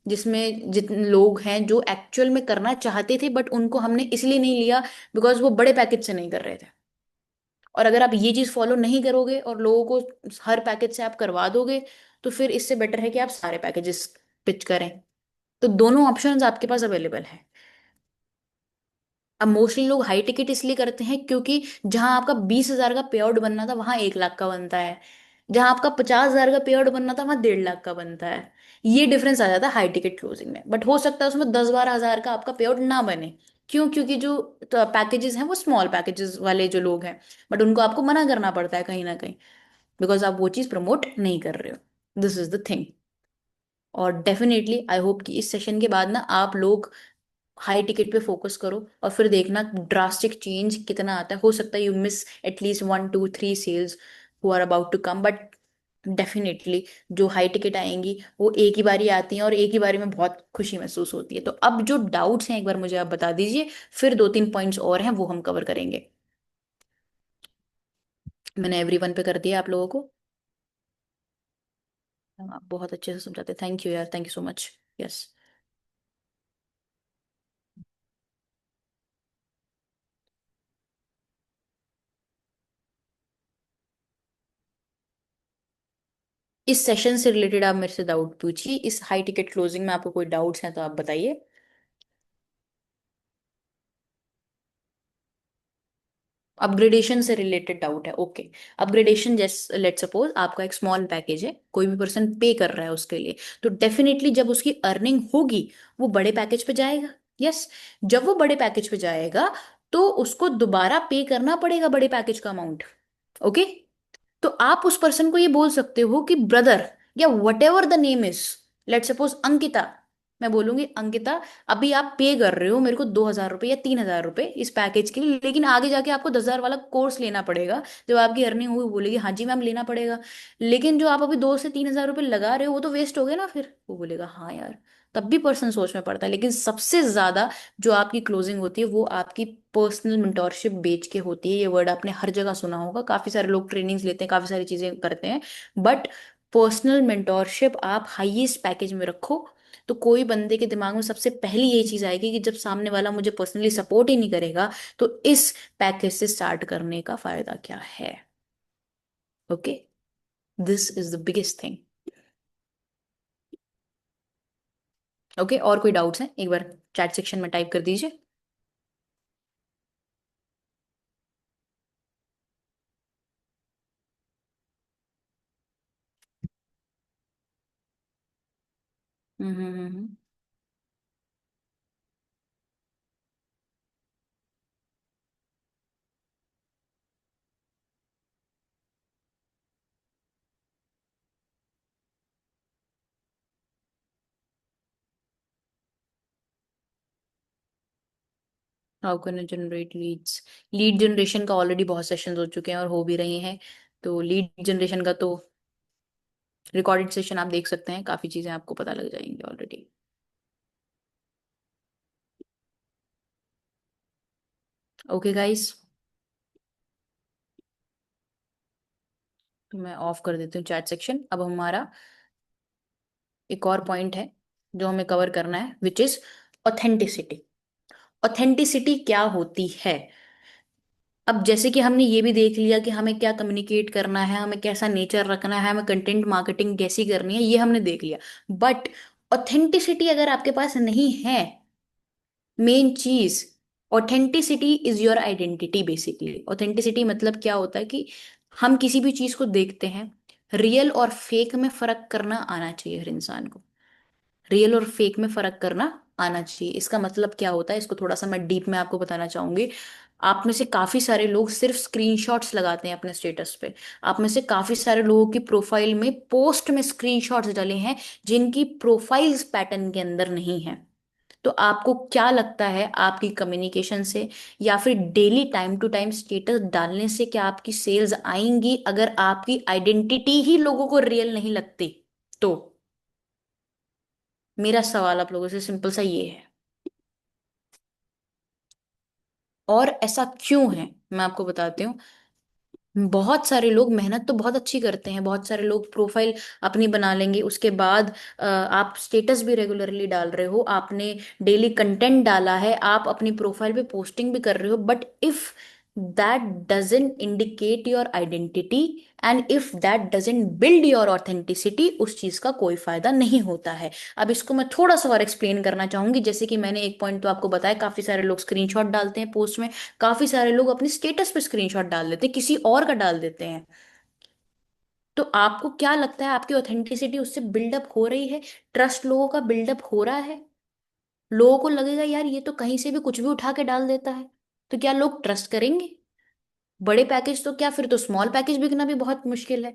A: जिसमें जितने लोग हैं जो एक्चुअल में करना चाहते थे बट उनको हमने इसलिए नहीं लिया बिकॉज वो बड़े पैकेज से नहीं कर रहे थे। और अगर आप ये चीज फॉलो नहीं करोगे और लोगों को हर पैकेज से आप करवा दोगे, तो फिर इससे बेटर है कि आप सारे पैकेजेस पिच करें। तो दोनों ऑप्शंस आपके पास अवेलेबल है। अब मोस्टली लोग हाई टिकट इसलिए करते हैं क्योंकि जहां आपका 20,000 का पे आउट बनना था वहां 1 लाख का बनता है। जहां आपका 50,000 का पे आउट बनना था वहां 1.5 लाख का बनता है। ये डिफरेंस आ जाता है हाई टिकट क्लोजिंग में। बट हो सकता है उसमें 10-12 हजार का आपका पे आउट ना बने। क्यों? क्योंकि जो पैकेजेस हैं वो स्मॉल पैकेजेस वाले जो लोग हैं, बट उनको आपको मना करना पड़ता है कहीं ना कहीं, बिकॉज आप वो चीज प्रमोट नहीं कर रहे हो। This is the thing. और डेफिनेटली आई होप कि इस सेशन के बाद ना आप लोग हाई टिकट पे फोकस करो और फिर देखना ड्रास्टिक चेंज कितना आता है। हो सकता है you miss at least 1 2 3 sales who are about to come, but definitely जो हाई टिकट आएंगी वो एक ही बारी आती हैं और एक ही बारी में बहुत खुशी महसूस होती है। तो अब जो डाउट्स हैं एक बार मुझे आप बता दीजिए, फिर 2-3 पॉइंट्स और हैं वो हम कवर करेंगे। मैंने एवरीवन पे कर दिया आप लोगों को। आप बहुत अच्छे से समझाते, थैंक यू यार, thank you so much. Yes. इस सेशन से रिलेटेड आप मेरे से डाउट पूछिए। इस हाई टिकट क्लोजिंग में आपको कोई डाउट्स हैं तो आप बताइए। अपग्रेडेशन से रिलेटेड डाउट है? ओके। अपग्रेडेशन, जैसे लेट सपोज आपका एक स्मॉल पैकेज है, कोई भी पर्सन पे कर रहा है उसके लिए, तो डेफिनेटली जब उसकी अर्निंग होगी वो बड़े पैकेज पे जाएगा। यस। जब वो बड़े पैकेज पे जाएगा तो उसको दोबारा पे करना पड़ेगा बड़े पैकेज का अमाउंट। ओके। तो आप उस पर्सन को ये बोल सकते हो कि ब्रदर, या what ever the name is, let suppose Ankita, मैं बोलूंगी अंकिता, अभी आप पे कर रहे हो मेरे को 2,000 रुपये या 3,000 रुपये इस पैकेज के लिए, लेकिन आगे जाके आपको 10,000 वाला कोर्स लेना पड़ेगा। जब आपकी अर्निंग होगी वो बोलेगी हाँ जी मैम लेना पड़ेगा। लेकिन जो आप अभी 2 से 3,000 रुपये लगा रहे हो वो तो वेस्ट हो गए ना, फिर वो बोलेगा हाँ यार। तब भी पर्सन सोच में पड़ता है। लेकिन सबसे ज्यादा जो आपकी क्लोजिंग होती है वो आपकी पर्सनल मेंटोरशिप बेच के होती है। ये वर्ड आपने हर जगह सुना होगा, काफी सारे लोग ट्रेनिंग्स लेते हैं, काफी सारी चीजें करते हैं। बट पर्सनल मेंटोरशिप आप हाईएस्ट पैकेज में रखो, तो कोई बंदे के दिमाग में सबसे पहली यही चीज आएगी कि जब सामने वाला मुझे पर्सनली सपोर्ट ही नहीं करेगा तो इस पैकेज से स्टार्ट करने का फायदा क्या है। Okay. This is the biggest thing. Okay. और कोई डाउट्स हैं एक बार चैट सेक्शन में टाइप कर दीजिए। Hmm. How can I generate leads? Lead generation का ऑलरेडी बहुत सेशंस हो चुके हैं और हो भी रहे हैं। तो लीड जनरेशन का तो रिकॉर्डेड सेशन आप देख सकते हैं, काफी चीजें आपको पता लग जाएंगी ऑलरेडी। ओके गाइस, तो मैं ऑफ कर देती हूँ चैट सेक्शन। अब हमारा एक और पॉइंट है जो हमें कवर करना है, विच इज ऑथेंटिसिटी। ऑथेंटिसिटी क्या होती है? अब जैसे कि हमने ये भी देख लिया कि हमें क्या कम्युनिकेट करना है, हमें कैसा नेचर रखना है, हमें कंटेंट मार्केटिंग कैसी करनी है, ये हमने देख लिया। बट ऑथेंटिसिटी अगर आपके पास नहीं है, मेन चीज, authenticity is your identity basically. Authenticity मतलब क्या होता है कि हम किसी भी चीज को देखते हैं, रियल और फेक में फर्क करना आना चाहिए हर इंसान को। रियल और फेक में फर्क करना आना चाहिए। इसका मतलब क्या होता है, इसको थोड़ा सा मैं डीप में आपको बताना चाहूंगी। आप में से काफी सारे लोग सिर्फ स्क्रीनशॉट्स लगाते हैं अपने स्टेटस पे। आप में से काफी सारे लोगों की प्रोफाइल में पोस्ट में स्क्रीनशॉट्स डले हैं जिनकी प्रोफाइल्स पैटर्न के अंदर नहीं है। तो आपको क्या लगता है, आपकी कम्युनिकेशन से या फिर daily time to time status डालने से क्या आपकी सेल्स आएंगी, अगर आपकी आइडेंटिटी ही लोगों को रियल नहीं लगती तो? मेरा सवाल आप लोगों से सिंपल सा ये है। और ऐसा क्यों है मैं आपको बताती हूँ। बहुत सारे लोग मेहनत तो बहुत अच्छी करते हैं, बहुत सारे लोग प्रोफाइल अपनी बना लेंगे, उसके बाद आप स्टेटस भी रेगुलरली डाल रहे हो, आपने डेली कंटेंट डाला है, आप अपनी प्रोफाइल पे पोस्टिंग भी कर रहे हो, but if that doesn't indicate your identity and if that doesn't build your authenticity, उस चीज का कोई फायदा नहीं होता है। अब इसको मैं थोड़ा सा और एक्सप्लेन करना चाहूंगी। जैसे कि मैंने एक पॉइंट तो आपको बताया, काफी सारे लोग स्क्रीनशॉट डालते हैं पोस्ट में, काफी सारे लोग अपने स्टेटस पे स्क्रीनशॉट डाल देते हैं, किसी और का डाल देते हैं। तो आपको क्या लगता है, आपकी ऑथेंटिसिटी उससे बिल्डअप हो रही है? ट्रस्ट लोगों का बिल्डअप हो रहा है? लोगों को लगेगा यार ये तो कहीं से भी कुछ भी उठा के डाल देता है, तो क्या लोग ट्रस्ट करेंगे? बड़े पैकेज तो क्या, फिर तो स्मॉल पैकेज बिकना भी बहुत मुश्किल है।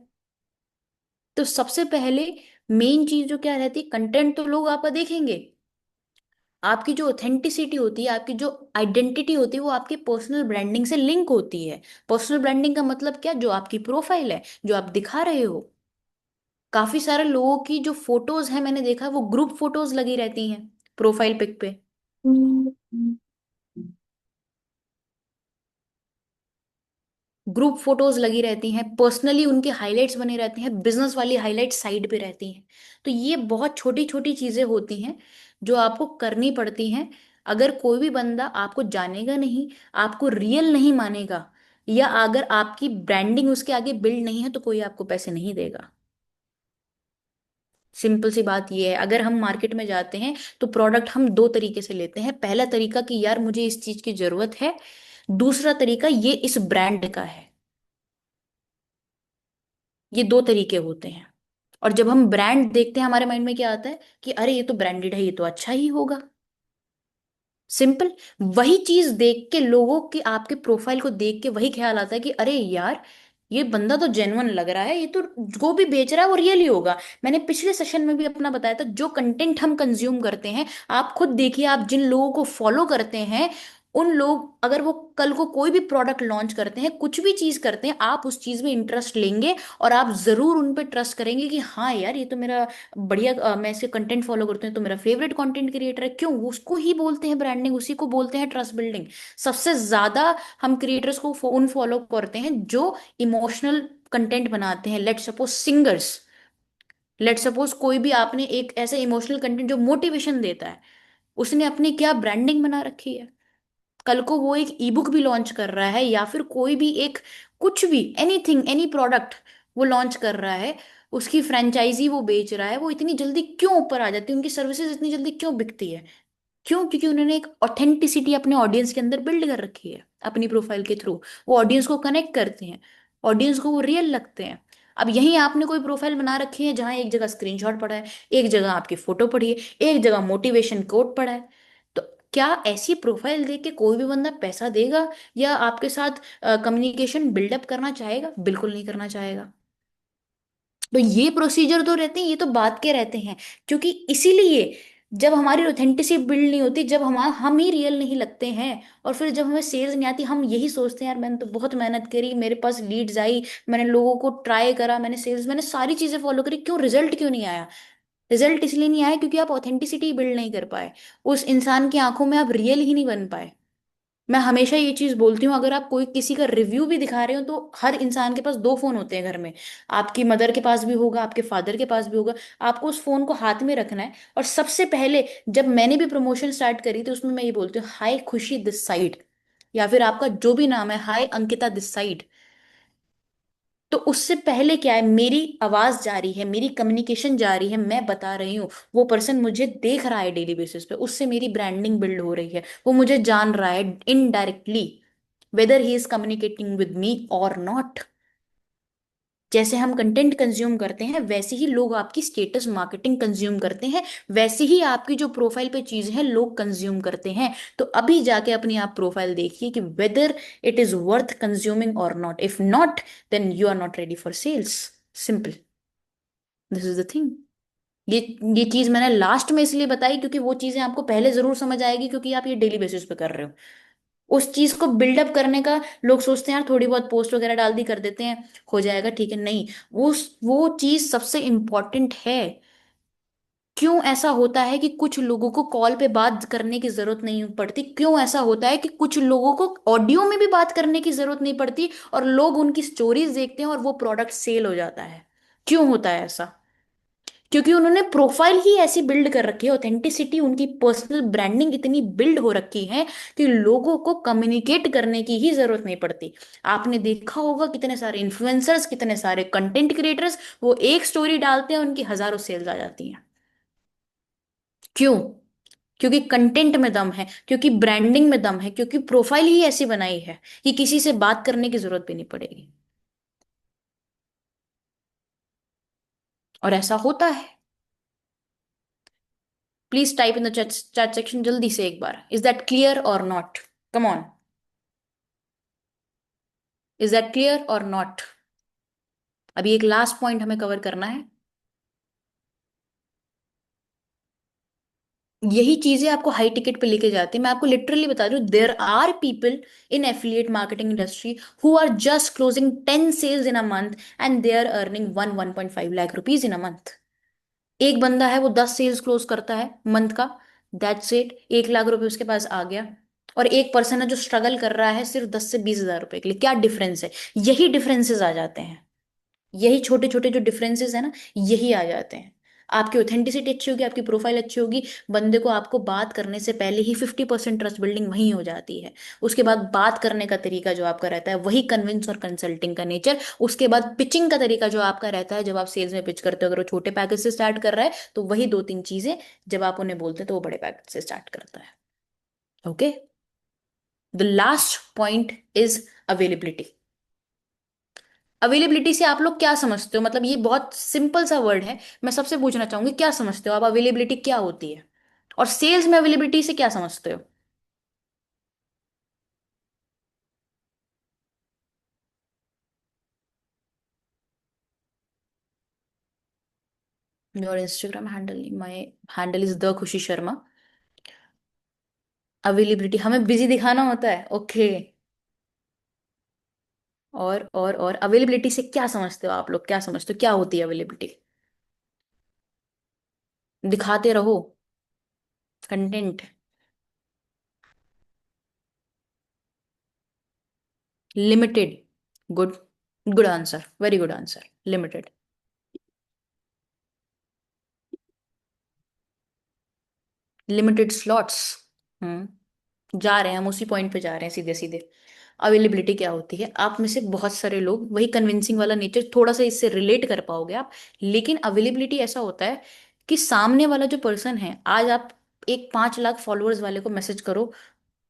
A: तो सबसे पहले मेन चीज जो क्या रहती है, कंटेंट तो लोग आपका देखेंगे, आपकी जो ऑथेंटिसिटी होती है, आपकी जो आइडेंटिटी होती है, वो आपकी पर्सनल ब्रांडिंग से लिंक होती है। पर्सनल ब्रांडिंग का मतलब क्या, जो आपकी प्रोफाइल है, जो आप दिखा रहे हो। काफी सारे लोगों की जो फोटोज है मैंने देखा, वो ग्रुप फोटोज लगी रहती हैं प्रोफाइल पिक पे। ग्रुप फोटोज लगी रहती हैं, पर्सनली उनके हाइलाइट्स बने रहते हैं, बिजनेस वाली हाइलाइट्स साइड पे रहती हैं। तो ये बहुत छोटी छोटी चीजें होती हैं जो आपको करनी पड़ती हैं। अगर कोई भी बंदा आपको जानेगा नहीं, आपको रियल नहीं मानेगा, या अगर आपकी ब्रांडिंग उसके आगे बिल्ड नहीं है, तो कोई आपको पैसे नहीं देगा। सिंपल सी बात ये है। अगर हम मार्केट में जाते हैं तो प्रोडक्ट हम दो तरीके से लेते हैं। पहला तरीका कि यार मुझे इस चीज की जरूरत है, दूसरा तरीका ये इस ब्रांड का है। ये दो तरीके होते हैं। और जब हम ब्रांड देखते हैं, हमारे माइंड में क्या आता है कि अरे ये तो ब्रांडेड है, ये तो अच्छा ही होगा। सिंपल। वही चीज देख के लोगों की, आपके प्रोफाइल को देख के वही ख्याल आता है कि अरे यार ये बंदा तो जेन्युइन लग रहा है, ये तो जो भी बेच रहा है वो रियल ही होगा। मैंने पिछले सेशन में भी अपना बताया था, जो कंटेंट हम कंज्यूम करते हैं, आप खुद देखिए, आप जिन लोगों को फॉलो करते हैं, उन लोग अगर वो कल को कोई भी प्रोडक्ट लॉन्च करते हैं, कुछ भी चीज करते हैं, आप उस चीज में इंटरेस्ट लेंगे और आप जरूर उन पे ट्रस्ट करेंगे कि हाँ यार ये तो मेरा बढ़िया, मैं इसके कंटेंट फॉलो करते हैं तो मेरा फेवरेट कंटेंट क्रिएटर है। क्यों? वो उसको ही बोलते हैं ब्रांडिंग, उसी को बोलते हैं ट्रस्ट बिल्डिंग। सबसे ज्यादा हम क्रिएटर्स को उन फॉलो करते हैं जो इमोशनल कंटेंट बनाते हैं। Let suppose singers, let suppose कोई भी, आपने एक ऐसे इमोशनल कंटेंट जो मोटिवेशन देता है, उसने अपनी क्या ब्रांडिंग बना रखी है। कल को वो एक ई बुक भी लॉन्च कर रहा है, या फिर कोई भी एक, कुछ भी, एनीथिंग, एनी प्रोडक्ट वो लॉन्च कर रहा है, उसकी फ्रेंचाइजी वो बेच रहा है, वो इतनी जल्दी क्यों ऊपर आ जाती है, उनकी सर्विसेज इतनी जल्दी क्यों बिकती है? क्यों? क्योंकि उन्होंने एक ऑथेंटिसिटी अपने ऑडियंस के अंदर बिल्ड कर रखी है अपनी प्रोफाइल के थ्रू। वो ऑडियंस को कनेक्ट करते हैं, ऑडियंस को वो रियल लगते हैं। अब यहीं आपने कोई प्रोफाइल बना रखी है जहां एक जगह स्क्रीनशॉट पड़ा है, एक जगह आपकी फोटो पड़ी है, एक जगह मोटिवेशन कोट पड़ा है, तो क्या ऐसी प्रोफाइल देख के कोई भी बंदा पैसा देगा या आपके साथ कम्युनिकेशन बिल्डअप करना चाहेगा? बिल्कुल नहीं करना चाहेगा। तो ये प्रोसीजर तो रहते हैं, ये तो बात के रहते हैं। क्योंकि इसीलिए जब हमारी ऑथेंटिसिटी बिल्ड नहीं होती, जब हम ही रियल नहीं लगते हैं, और फिर जब हमें सेल्स नहीं आती, हम यही सोचते हैं यार मैंने तो बहुत मेहनत करी, मेरे पास लीड्स आई, मैंने लोगों को ट्राई करा, मैंने सेल्स, मैंने सारी चीजें फॉलो करी, क्यों रिजल्ट क्यों नहीं आया? रिजल्ट इसलिए नहीं आया क्योंकि आप ऑथेंटिसिटी बिल्ड नहीं कर पाए, उस इंसान की आंखों में आप रियल ही नहीं बन पाए। मैं हमेशा ये चीज बोलती हूँ, अगर आप कोई किसी का रिव्यू भी दिखा रहे हो तो हर इंसान के पास दो फोन होते हैं घर में। आपकी मदर के पास भी होगा, आपके फादर के पास भी होगा। आपको उस फोन को हाथ में रखना है, और सबसे पहले, जब मैंने भी प्रमोशन स्टार्ट करी तो उसमें मैं ये बोलती हूँ, हाय खुशी दिस साइड, या फिर आपका जो भी नाम है, हाय अंकिता दिस साइड। तो उससे पहले क्या है, मेरी आवाज जा रही है, मेरी कम्युनिकेशन जा रही है, मैं बता रही हूँ, वो पर्सन मुझे देख रहा है डेली बेसिस पे, उससे मेरी ब्रांडिंग बिल्ड हो रही है, वो मुझे जान रहा है indirectly, weather he is communicating with me और नॉट। जैसे हम कंटेंट कंज्यूम करते हैं, वैसे ही लोग आपकी स्टेटस मार्केटिंग कंज्यूम करते हैं, वैसे ही आपकी जो प्रोफाइल पे चीजें हैं लोग कंज्यूम करते हैं। तो अभी जाके अपनी आप प्रोफाइल देखिए कि whether it is worth consuming और not, if not then you are not ready for sales. Simple, this is the thing. ये ये चीज मैंने लास्ट में इसलिए बताई क्योंकि वो चीजें आपको पहले जरूर समझ आएगी, क्योंकि आप ये डेली बेसिस पे कर रहे हो। उस चीज को बिल्डअप करने का, लोग सोचते हैं यार थोड़ी बहुत पोस्ट वगैरह डाल दी, कर देते हैं, हो जाएगा, ठीक है, नहीं। वो चीज सबसे इंपॉर्टेंट है। क्यों ऐसा होता है कि कुछ लोगों को कॉल पे बात करने की जरूरत नहीं पड़ती, क्यों ऐसा होता है कि कुछ लोगों को ऑडियो में भी बात करने की जरूरत नहीं पड़ती, और लोग उनकी स्टोरीज देखते हैं और वो प्रोडक्ट सेल हो जाता है? क्यों होता है ऐसा? क्योंकि उन्होंने प्रोफाइल ही ऐसी बिल्ड कर रखी है, ऑथेंटिसिटी, उनकी पर्सनल ब्रांडिंग इतनी बिल्ड हो रखी है कि लोगों को कम्युनिकेट करने की ही जरूरत नहीं पड़ती। आपने देखा होगा कितने सारे इन्फ्लुएंसर्स, कितने सारे कंटेंट क्रिएटर्स, वो एक स्टोरी डालते हैं, उनकी हजारों सेल्स आ जाती हैं। क्यों? क्योंकि कंटेंट में दम है, क्योंकि ब्रांडिंग में दम है, क्योंकि प्रोफाइल ही ऐसी बनाई है कि किसी से बात करने की जरूरत भी नहीं पड़ेगी। और ऐसा होता है। Please type in the chat chat section जल्दी से एक बार, इज दैट क्लियर और not? Come on, is that clear और नॉट? अभी एक लास्ट पॉइंट हमें कवर करना है। यही चीजें आपको हाई टिकट पे लेके जाती है। मैं आपको लिटरली बता रही हूँ, there are people in affiliate marketing industry who are just closing 10 sales in a month, and they are earning 1.5 lakh rupees in a month. एक बंदा है, वो 10 सेल्स क्लोज करता है मंथ का, दैट्स इट, 1 लाख रुपए उसके पास आ गया। और एक पर्सन है जो स्ट्रगल कर रहा है सिर्फ 10 से 20 हजार रुपए के लिए। क्या डिफरेंस है? यही डिफरेंसेस आ जाते हैं, यही छोटे छोटे जो डिफरेंसेस है ना, यही आ जाते हैं। आपकी ऑथेंटिसिटी अच्छी होगी, आपकी प्रोफाइल अच्छी होगी, बंदे को आपको बात करने से पहले ही 50% ट्रस्ट बिल्डिंग वहीं हो जाती है। उसके बाद बात करने का तरीका जो आपका रहता है वही कन्विंस और कंसल्टिंग का नेचर। उसके बाद पिचिंग का तरीका जो आपका रहता है, जब आप सेल्स में पिच करते हो, अगर वो छोटे पैकेज से स्टार्ट कर रहा है तो वही दो तीन चीजें जब आप उन्हें बोलते हैं तो वो बड़े पैकेज से स्टार्ट करता है। Okay, the last point is availability. Availability से आप लोग क्या समझते हो? मतलब ये बहुत सिंपल सा वर्ड है, मैं सबसे पूछना चाहूंगी क्या समझते हो आप, अवेलेबिलिटी क्या होती है? और सेल्स में अवेलेबिलिटी से क्या समझते हो? Your Instagram handle? My handle is the खुशी शर्मा। अवेलेबिलिटी हमें बिजी दिखाना होता है, ओके। और अवेलेबिलिटी से क्या समझते हो आप लोग, क्या समझते हो क्या होती है अवेलेबिलिटी? दिखाते रहो content. Limited, good, good answer, very good answer, limited. Limited slots. Hmm, जा रहे हैं हम उसी पॉइंट पे जा रहे हैं सीधे सीधे। अवेलेबिलिटी क्या होती है? आप में से बहुत सारे लोग, वही कन्विंसिंग वाला नेचर, थोड़ा सा इससे रिलेट कर पाओगे आप। लेकिन अवेलेबिलिटी ऐसा होता है कि सामने वाला जो पर्सन है, आज आप एक 5 लाख फॉलोअर्स वाले को मैसेज करो,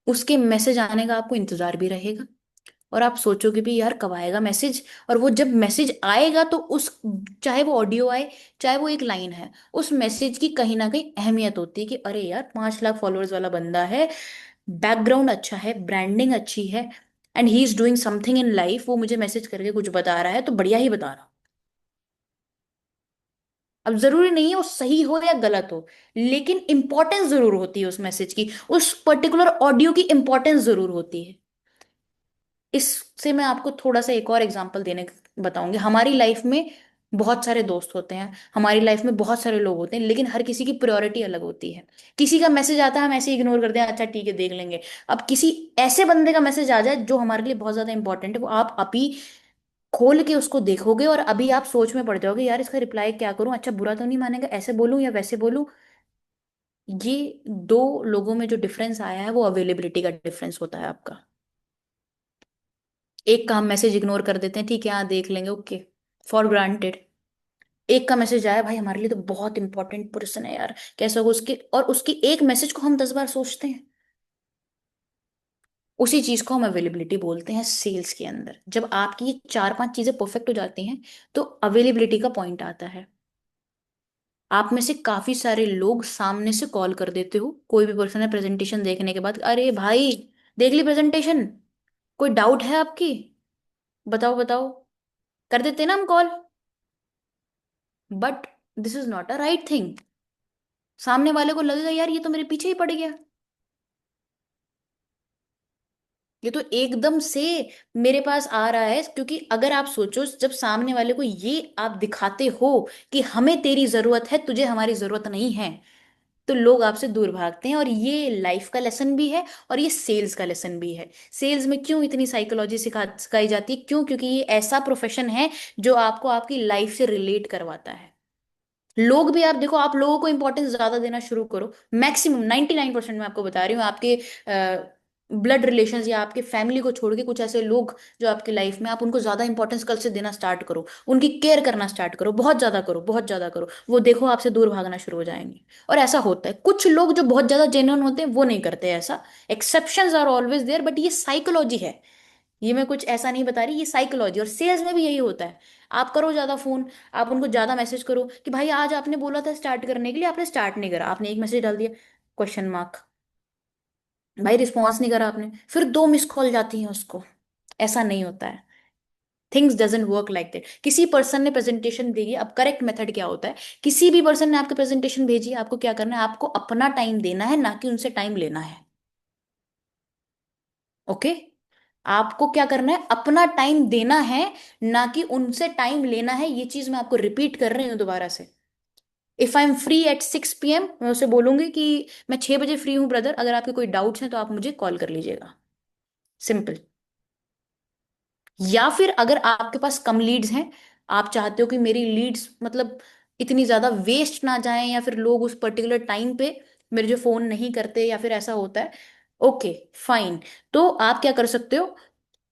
A: उसके मैसेज आने का आपको इंतजार भी रहेगा, और आप सोचोगे भी यार कब आएगा मैसेज। और वो जब मैसेज आएगा तो उस, चाहे वो ऑडियो आए, चाहे वो एक लाइन है, उस मैसेज की कहीं ना कहीं अहमियत होती है कि अरे यार 5 लाख फॉलोअर्स वाला बंदा है, बैकग्राउंड अच्छा है, ब्रांडिंग अच्छी है, and he is doing something in life, वो मुझे मैसेज करके कुछ बता रहा है तो बढ़िया ही बता रहा। अब जरूरी नहीं है वो सही हो या गलत हो, लेकिन इंपॉर्टेंस जरूर होती है उस मैसेज की, उस पर्टिकुलर ऑडियो की इंपॉर्टेंस जरूर होती है। इससे मैं आपको थोड़ा सा एक और एग्जांपल देने बताऊंगी। हमारी लाइफ में बहुत सारे दोस्त होते हैं, हमारी लाइफ में बहुत सारे लोग होते हैं, लेकिन हर किसी की प्रायोरिटी अलग होती है। किसी का मैसेज आता है हम ऐसे इग्नोर करते हैं, अच्छा ठीक है देख लेंगे। अब किसी ऐसे बंदे का मैसेज आ जाए जो हमारे लिए बहुत ज्यादा इंपॉर्टेंट है, वो आप अभी खोल के उसको देखोगे और अभी आप सोच में पड़ जाओगे, यार इसका रिप्लाई क्या करूं, अच्छा बुरा तो नहीं मानेगा, ऐसे बोलूं या वैसे बोलूं। ये दो लोगों में जो डिफरेंस आया है वो अवेलेबिलिटी का डिफरेंस होता है आपका। एक का हम मैसेज इग्नोर कर देते हैं, ठीक है हाँ देख लेंगे, ओके, फॉर ग्रांटेड। एक का मैसेज आया, भाई हमारे लिए तो बहुत इंपॉर्टेंट पर्सन है यार, कैसा होगा उसके, और उसकी एक मैसेज को हम 10 बार सोचते हैं। उसी चीज को हम अवेलेबिलिटी बोलते हैं सेल्स के अंदर। जब आपकी ये 4 5 चीजें परफेक्ट हो जाती हैं, तो अवेलेबिलिटी का पॉइंट आता है। आप में से काफी सारे लोग सामने से कॉल कर देते हो, कोई भी पर्सन है प्रेजेंटेशन देखने के बाद, अरे भाई देख ली प्रेजेंटेशन, कोई डाउट है आपकी, बताओ बताओ, कर देते हैं ना हम call. But this is not a right thing. सामने वाले को लगेगा यार ये तो मेरे पीछे ही पड़ गया, ये तो एकदम से मेरे पास आ रहा है। क्योंकि अगर आप सोचो, जब सामने वाले को ये आप दिखाते हो कि हमें तेरी जरूरत है, तुझे हमारी जरूरत नहीं है, तो लोग आपसे दूर भागते हैं। और ये लाइफ का लेसन भी है और ये सेल्स का लेसन भी है। सेल्स में क्यों इतनी साइकोलॉजी सिखाई जाती है, क्यों? क्योंकि ये ऐसा प्रोफेशन है जो आपको आपकी लाइफ से रिलेट करवाता है। लोग भी, आप देखो, आप लोगों को इंपॉर्टेंस ज्यादा देना शुरू करो, मैक्सिमम 99% मैं आपको बता रही हूँ, आपके ब्लड रिलेशंस या आपके फैमिली को छोड़ के कुछ ऐसे लोग जो आपकी लाइफ में, आप उनको ज्यादा इंपॉर्टेंस कल से देना स्टार्ट करो, उनकी केयर करना स्टार्ट करो, बहुत ज्यादा करो, बहुत ज्यादा करो, वो देखो आपसे दूर भागना शुरू हो जाएंगे। और ऐसा होता है, कुछ लोग जो बहुत ज्यादा जेन्युइन होते हैं वो नहीं करते ऐसा, exceptions are always there, but ये साइकोलॉजी है। ये मैं कुछ ऐसा नहीं बता रही, ये साइकोलॉजी। और सेल्स में भी यही होता है। आप करो ज्यादा फोन, आप उनको ज्यादा मैसेज करो कि भाई आज आपने बोला था स्टार्ट करने के लिए, आपने स्टार्ट नहीं करा, आपने एक मैसेज डाल दिया, क्वेश्चन मार्क, भाई रिस्पॉन्स नहीं करा आपने, फिर 2 मिस कॉल जाती हैं उसको। ऐसा नहीं होता है। Things doesn't work like that. किसी पर्सन ने प्रेजेंटेशन दी है, अब करेक्ट मेथड क्या होता है, किसी भी पर्सन ने आपकी प्रेजेंटेशन भेजी है, आपको क्या करना है, आपको अपना टाइम देना है, ना कि उनसे टाइम लेना है। ओके, आपको क्या करना है, अपना टाइम देना है, ना कि उनसे टाइम लेना है। ये चीज मैं आपको रिपीट कर रही हूँ दोबारा से। If I am free at 6 PM, मैं उसे बोलूंगी कि मैं 6 बजे फ्री हूँ ब्रदर, अगर आपके कोई डाउट्स हैं तो आप मुझे कॉल कर लीजिएगा। सिंपल। या फिर अगर आपके पास कम लीड्स हैं, आप चाहते हो कि मेरी लीड्स मतलब इतनी ज्यादा वेस्ट ना जाएं, या फिर लोग उस पर्टिकुलर टाइम पे मेरे जो फोन नहीं करते, या फिर ऐसा होता है, ओके फाइन, तो आप क्या कर सकते हो,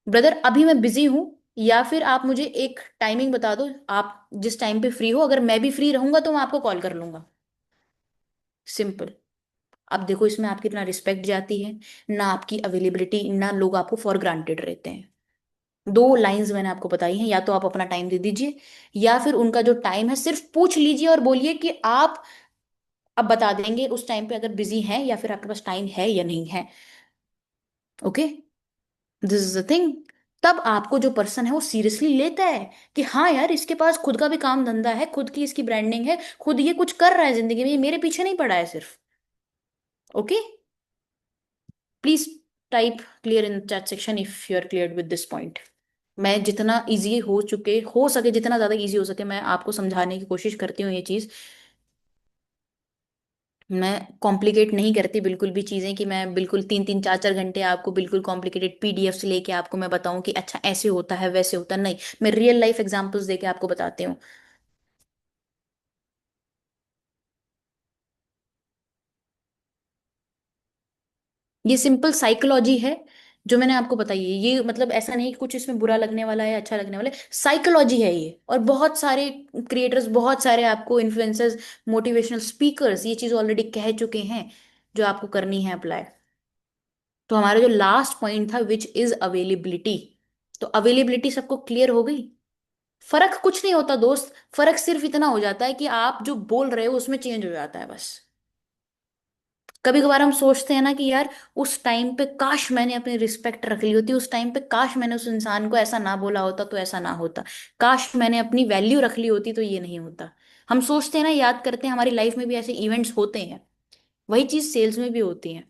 A: ब्रदर अभी मैं बिजी हूं, या फिर आप मुझे एक टाइमिंग बता दो, आप जिस टाइम पे फ्री हो, अगर मैं भी फ्री रहूंगा तो मैं आपको कॉल कर लूंगा। सिंपल। अब देखो, इसमें आपकी ना रिस्पेक्ट जाती है, ना आपकी अवेलेबिलिटी, ना लोग आपको फॉर ग्रांटेड रहते हैं। 2 लाइंस मैंने आपको बताई हैं, या तो आप अपना टाइम दे दीजिए, या फिर उनका जो टाइम है सिर्फ पूछ लीजिए और बोलिए कि आप अब बता देंगे उस टाइम पे अगर बिजी हैं, या फिर आपके पास टाइम है या नहीं है। Okay, this is the thing. तब आपको जो पर्सन है वो सीरियसली लेता है कि हाँ यार इसके पास खुद का भी काम धंधा है, खुद की इसकी ब्रांडिंग है, खुद ये कुछ कर रहा है जिंदगी में, ये मेरे पीछे नहीं पड़ा है सिर्फ। Okay, please type clear in chat section if you are clear with this point. मैं जितना इजी हो सके, जितना ज्यादा इजी हो सके, मैं आपको समझाने की कोशिश करती हूँ ये चीज। मैं कॉम्प्लिकेट नहीं करती बिल्कुल भी चीजें, कि मैं बिल्कुल 3 3 4 4 घंटे आपको बिल्कुल कॉम्प्लिकेटेड पीडीएफ से लेके आपको मैं बताऊं कि अच्छा ऐसे होता है वैसे होता है, नहीं। मैं रियल लाइफ एग्जांपल्स देके आपको बताती हूँ। ये सिंपल साइकोलॉजी है जो मैंने आपको बताई है। ये मतलब ऐसा नहीं कि कुछ इसमें बुरा लगने वाला है, अच्छा लगने वाला है, साइकोलॉजी है ये। और बहुत सारे क्रिएटर्स, बहुत सारे आपको इन्फ्लुएंसर्स, मोटिवेशनल स्पीकर्स ये चीज ऑलरेडी कह चुके हैं, जो आपको करनी है अप्लाई। तो हमारा जो लास्ट पॉइंट था, विच इज अवेलेबिलिटी, तो अवेलेबिलिटी सबको क्लियर हो गई। फर्क कुछ नहीं होता दोस्त, फर्क सिर्फ इतना हो जाता है कि आप जो बोल रहे हो उसमें चेंज हो जाता है बस। कभी कभार हम सोचते हैं ना कि यार उस टाइम पे काश मैंने अपनी रिस्पेक्ट रख ली होती, उस टाइम पे काश मैंने उस इंसान को ऐसा ना बोला होता तो ऐसा ना होता, काश मैंने अपनी वैल्यू रख ली होती तो ये नहीं होता। हम सोचते हैं ना, याद करते हैं, हमारी लाइफ में भी ऐसे इवेंट्स होते हैं। वही चीज सेल्स में भी होती है।